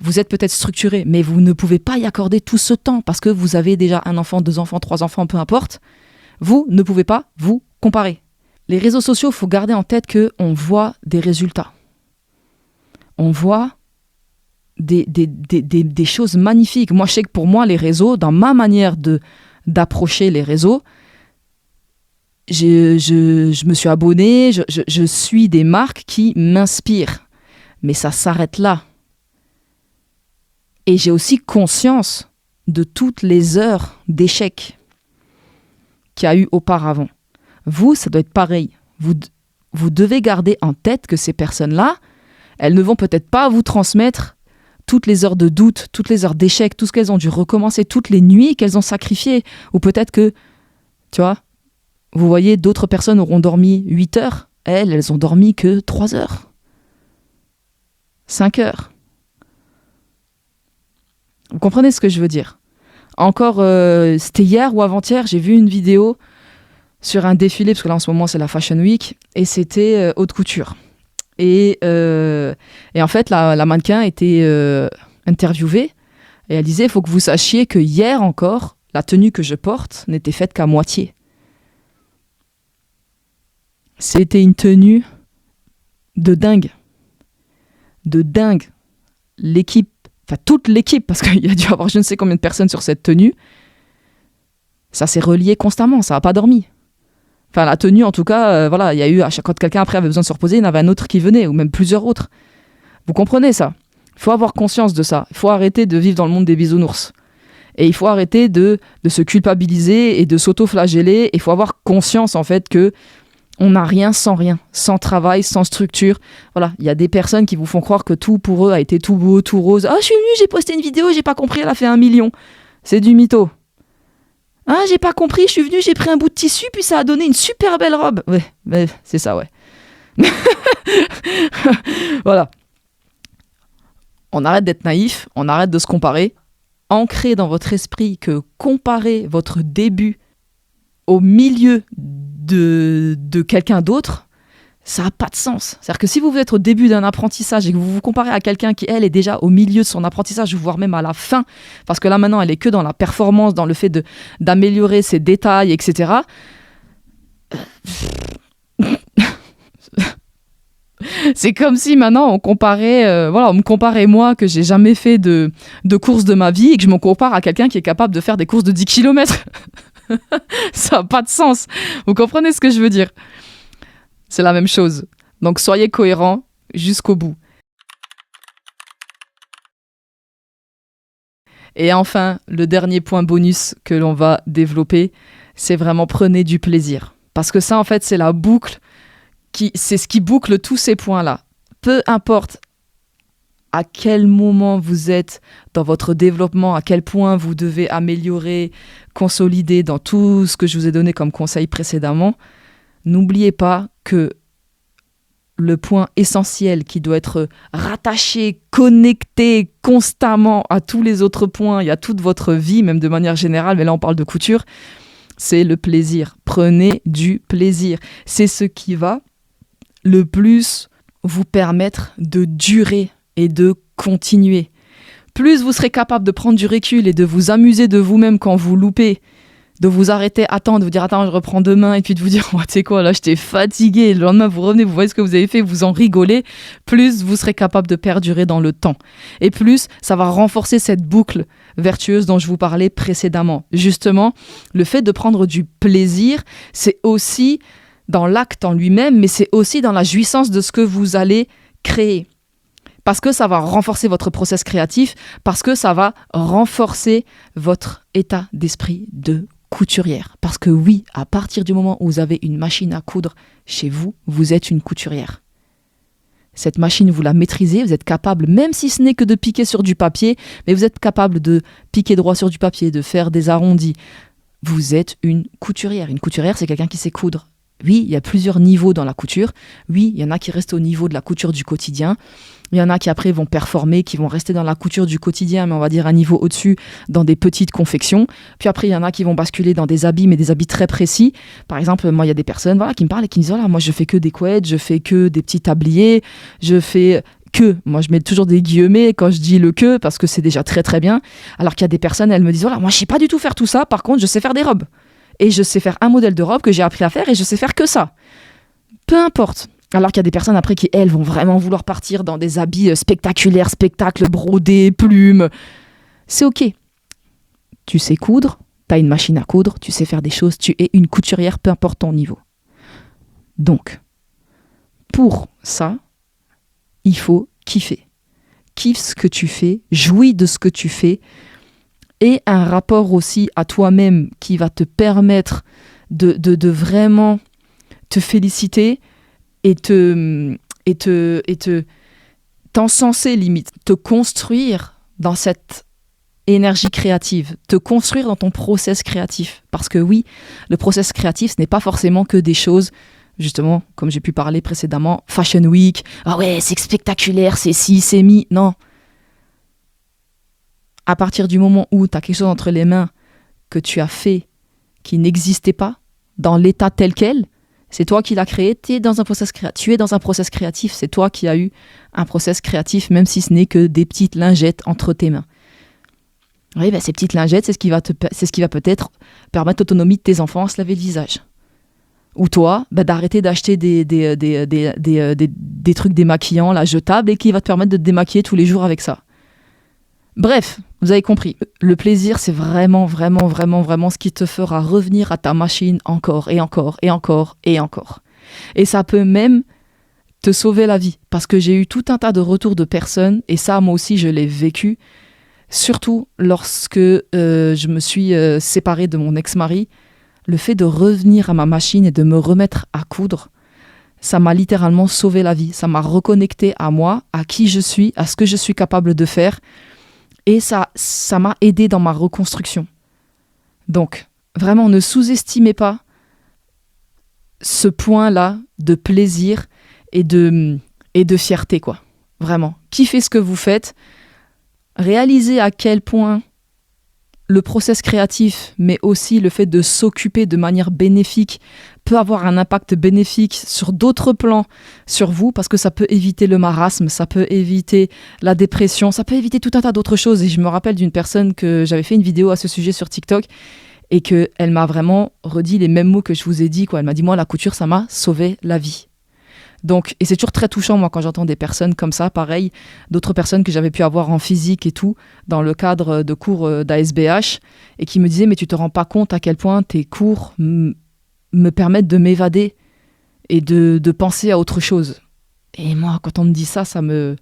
vous êtes peut-être structuré, mais vous ne pouvez pas y accorder tout ce temps parce que vous avez déjà un enfant, 2 enfants, 3 enfants, peu importe. Vous ne pouvez pas vous comparer. Les réseaux sociaux, il faut garder en tête qu'on voit des résultats. On voit des choses magnifiques. Moi, je sais que pour moi, les réseaux, dans ma manière d'approcher les réseaux, je me suis abonnée, je suis des marques qui m'inspirent. Mais ça s'arrête là. Et j'ai aussi conscience de toutes les heures d'échecs qu'il y a eu auparavant. Vous, ça doit être pareil. Vous devez garder en tête que ces personnes-là, elles ne vont peut-être pas vous transmettre toutes les heures de doute, toutes les heures d'échecs, tout ce qu'elles ont dû recommencer, toutes les nuits qu'elles ont sacrifiées. Ou peut-être que, tu vois, vous voyez, d'autres personnes auront dormi 8 heures. Elles ont dormi que 3 heures. 5 heures. Vous comprenez ce que je veux dire ? Encore, c'était hier ou avant-hier, j'ai vu une vidéo sur un défilé, parce que là en ce moment c'est la Fashion Week, et c'était haute couture. Et en fait, la mannequin était interviewée, et elle disait, il faut que vous sachiez que hier encore, la tenue que je porte n'était faite qu'à moitié. C'était une tenue de dingue. De dingue. Toute l'équipe, parce qu'il y a dû avoir je ne sais combien de personnes sur cette tenue, ça s'est relié constamment, ça n'a pas dormi. Enfin, la tenue, en tout cas, voilà, il y a eu, quand quelqu'un après avait besoin de se reposer, il y en avait un autre qui venait, ou même plusieurs autres. Vous comprenez ça ? Il faut avoir conscience de ça. Il faut arrêter de vivre dans le monde des bisounours. Et il faut arrêter de se culpabiliser et de s'auto-flageller. Il faut avoir conscience, en fait, que on n'a rien, sans travail, sans structure. Voilà, il y a des personnes qui vous font croire que tout pour eux a été tout beau, tout rose. Ah, je suis venue, j'ai posté une vidéo, j'ai pas compris, elle a fait 1 million. C'est du mytho. Ah, j'ai pas compris, je suis venue, j'ai pris un bout de tissu, puis ça a donné une super belle robe. Ouais, c'est ça, ouais. Voilà. On arrête d'être naïf, on arrête de se comparer. Ancrez dans votre esprit que comparer votre début au milieu de quelqu'un d'autre, ça n'a pas de sens. C'est-à-dire que si vous êtes au début d'un apprentissage et que vous vous comparez à quelqu'un qui, elle, est déjà au milieu de son apprentissage, voire même à la fin, parce que là, maintenant, elle est que dans la performance, dans le fait d'améliorer ses détails, etc. C'est comme si maintenant on me comparait moi que j'ai jamais fait de course de ma vie et que je me compare à quelqu'un qui est capable de faire des courses de 10 km. Ça n'a pas de sens. Vous comprenez ce que je veux dire? C'est la même chose. Donc soyez cohérents jusqu'au bout. Et enfin, le dernier point bonus que l'on va développer, c'est vraiment prenez du plaisir. Parce que ça, en fait, c'est la boucle. C'est ce qui boucle tous ces points-là. Peu importe à quel moment vous êtes dans votre développement, à quel point vous devez améliorer, consolider dans tout ce que je vous ai donné comme conseil précédemment, n'oubliez pas que le point essentiel qui doit être rattaché, connecté constamment à tous les autres points et à toute votre vie, même de manière générale, mais là on parle de couture, c'est le plaisir. Prenez du plaisir. C'est ce qui va le plus vous permettre de durer et de continuer. Plus vous serez capable de prendre du recul et de vous amuser de vous-même quand vous loupez, de vous arrêter, attendre, de vous dire attends, je reprends demain, et puis de vous dire tu sais quoi, là j'étais fatigué, le lendemain vous revenez, vous voyez ce que vous avez fait, vous en rigolez, plus vous serez capable de perdurer dans le temps. Et plus ça va renforcer cette boucle vertueuse dont je vous parlais précédemment. Justement, le fait de prendre du plaisir, c'est aussi dans l'acte en lui-même, mais c'est aussi dans la jouissance de ce que vous allez créer. Parce que ça va renforcer votre process créatif, parce que ça va renforcer votre état d'esprit de couturière. Parce que oui, à partir du moment où vous avez une machine à coudre chez vous, vous êtes une couturière. Cette machine, vous la maîtrisez, vous êtes capable, même si ce n'est que de piquer sur du papier, mais vous êtes capable de piquer droit sur du papier, de faire des arrondis. Vous êtes une couturière. Une couturière, c'est quelqu'un qui sait coudre. Oui, il y a plusieurs niveaux dans la couture. Oui, il y en a qui restent au niveau de la couture du quotidien. Il y en a qui après vont performer, qui vont rester dans la couture du quotidien, mais on va dire un niveau au-dessus, dans des petites confections. Puis après, il y en a qui vont basculer dans des habits, mais des habits très précis. Par exemple, moi, il y a des personnes qui me parlent et qui me disent, moi, je fais que des couettes, je fais que des petits tabliers, je fais que. Moi, je mets toujours des guillemets quand je dis le que, parce que c'est déjà très, très bien. Alors qu'il y a des personnes, elles me disent, moi, je sais pas du tout faire tout ça. Par contre, je sais faire des robes. Et je sais faire un modèle de robe que j'ai appris à faire et je sais faire que ça. Peu importe. Alors qu'il y a des personnes après qui, elles, vont vraiment vouloir partir dans des habits spectaculaires, spectacles, brodés, plumes. C'est ok. Tu sais coudre, tu as une machine à coudre, tu sais faire des choses, tu es une couturière, peu importe ton niveau. Donc, pour ça, il faut kiffer. Kiffe ce que tu fais, jouis de ce que tu fais, et un rapport aussi à toi-même qui va te permettre de vraiment te féliciter et t'encenser limite, te construire dans cette énergie créative, te construire dans ton process créatif. Parce que oui, le process créatif, ce n'est pas forcément que des choses, justement, comme j'ai pu parler précédemment, Fashion Week, ah ouais, c'est spectaculaire, c'est ci, c'est mi, non. À partir du moment où tu as quelque chose entre les mains que tu as fait qui n'existait pas dans l'état tel quel, c'est toi qui l'as créé, tu es dans un process créatif, c'est toi qui as eu un process créatif, même si ce n'est que des petites lingettes entre tes mains. Oui, ces petites lingettes, c'est ce qui va peut-être permettre l'autonomie de tes enfants à se laver le visage. Ou toi, d'arrêter d'acheter des trucs démaquillants, là, jetables, et qui va te permettre de te démaquiller tous les jours avec ça. Bref, vous avez compris. Le plaisir, c'est vraiment, vraiment, vraiment, vraiment ce qui te fera revenir à ta machine encore et encore et encore et encore. Et ça peut même te sauver la vie. Parce que j'ai eu tout un tas de retours de personnes, et ça, moi aussi, je l'ai vécu, surtout lorsque je me suis séparée de mon ex-mari. Le fait de revenir à ma machine et de me remettre à coudre, ça m'a littéralement sauvé la vie. Ça m'a reconnecté à moi, à qui je suis, à ce que je suis capable de faire. Et ça m'a aidé dans ma reconstruction. Donc, Vraiment, ne sous-estimez pas ce point-là de plaisir et de fierté, quoi. Vraiment. Kiffez ce que vous faites. Réalisez à quel point le process créatif, mais aussi le fait de s'occuper de manière bénéfique, peut avoir un impact bénéfique sur d'autres plans sur vous, parce que ça peut éviter le marasme, ça peut éviter la dépression, ça peut éviter tout un tas d'autres choses. Et je me rappelle d'une personne que j'avais fait une vidéo à ce sujet sur TikTok et qu'elle m'a vraiment redit les mêmes mots que je vous ai dit, quoi. Elle m'a dit, moi, la couture, ça m'a sauvé la vie. Donc, et c'est toujours très touchant, moi, quand j'entends des personnes comme ça, pareil, d'autres personnes que j'avais pu avoir en physique et tout, dans le cadre de cours d'ASBH, et qui me disaient, mais tu te rends pas compte à quel point tes cours me permettent de m'évader et de penser à autre chose. Et moi, quand on me dit ça, ça me...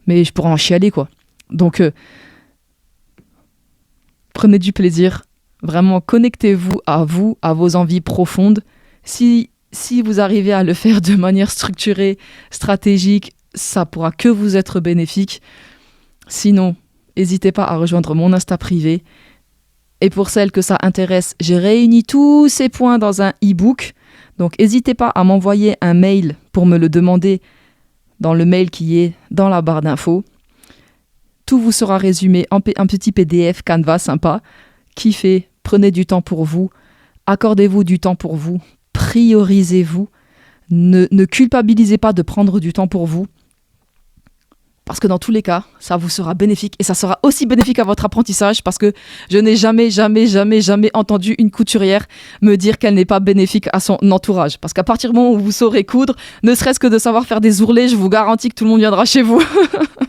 Mais je pourrais en chialer, quoi. Donc, prenez du plaisir. Vraiment, connectez-vous, à vos envies profondes. Si vous arrivez à le faire de manière structurée, stratégique, ça pourra que vous être bénéfique. Sinon, n'hésitez pas à rejoindre mon Insta privé. Et pour celles que ça intéresse, j'ai réuni tous ces points dans un e-book. Donc, n'hésitez pas à m'envoyer un mail pour me le demander dans le mail qui est dans la barre d'infos. Tout vous sera résumé en un petit PDF Canva sympa. Kiffez, prenez du temps pour vous, accordez-vous du temps pour vous, priorisez-vous, ne culpabilisez pas de prendre du temps pour vous, parce que dans tous les cas, ça vous sera bénéfique et ça sera aussi bénéfique à votre apprentissage, parce que je n'ai jamais entendu une couturière me dire qu'elle n'est pas bénéfique à son entourage. Parce qu'à partir du moment où vous saurez coudre, ne serait-ce que de savoir faire des ourlets, je vous garantis que tout le monde viendra chez vous.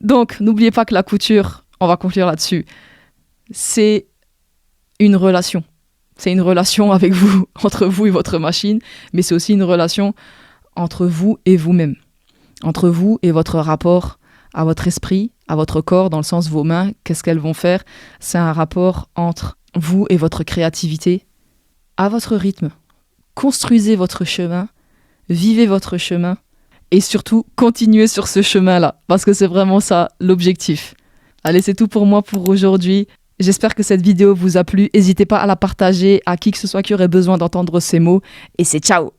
Donc, n'oubliez pas que la couture, on va conclure là-dessus, c'est une relation. C'est une relation avec vous, entre vous et votre machine, mais c'est aussi une relation entre vous et vous-même. Entre vous et votre rapport à votre esprit, à votre corps, dans le sens vos mains, qu'est-ce qu'elles vont faire? C'est un rapport entre vous et votre créativité, à votre rythme. Construisez votre chemin, vivez votre chemin, et surtout, continuez sur ce chemin-là, parce que c'est vraiment ça l'objectif. Allez, c'est tout pour moi pour aujourd'hui. J'espère que cette vidéo vous a plu. N'hésitez pas à la partager à qui que ce soit qui aurait besoin d'entendre ces mots. Et c'est ciao!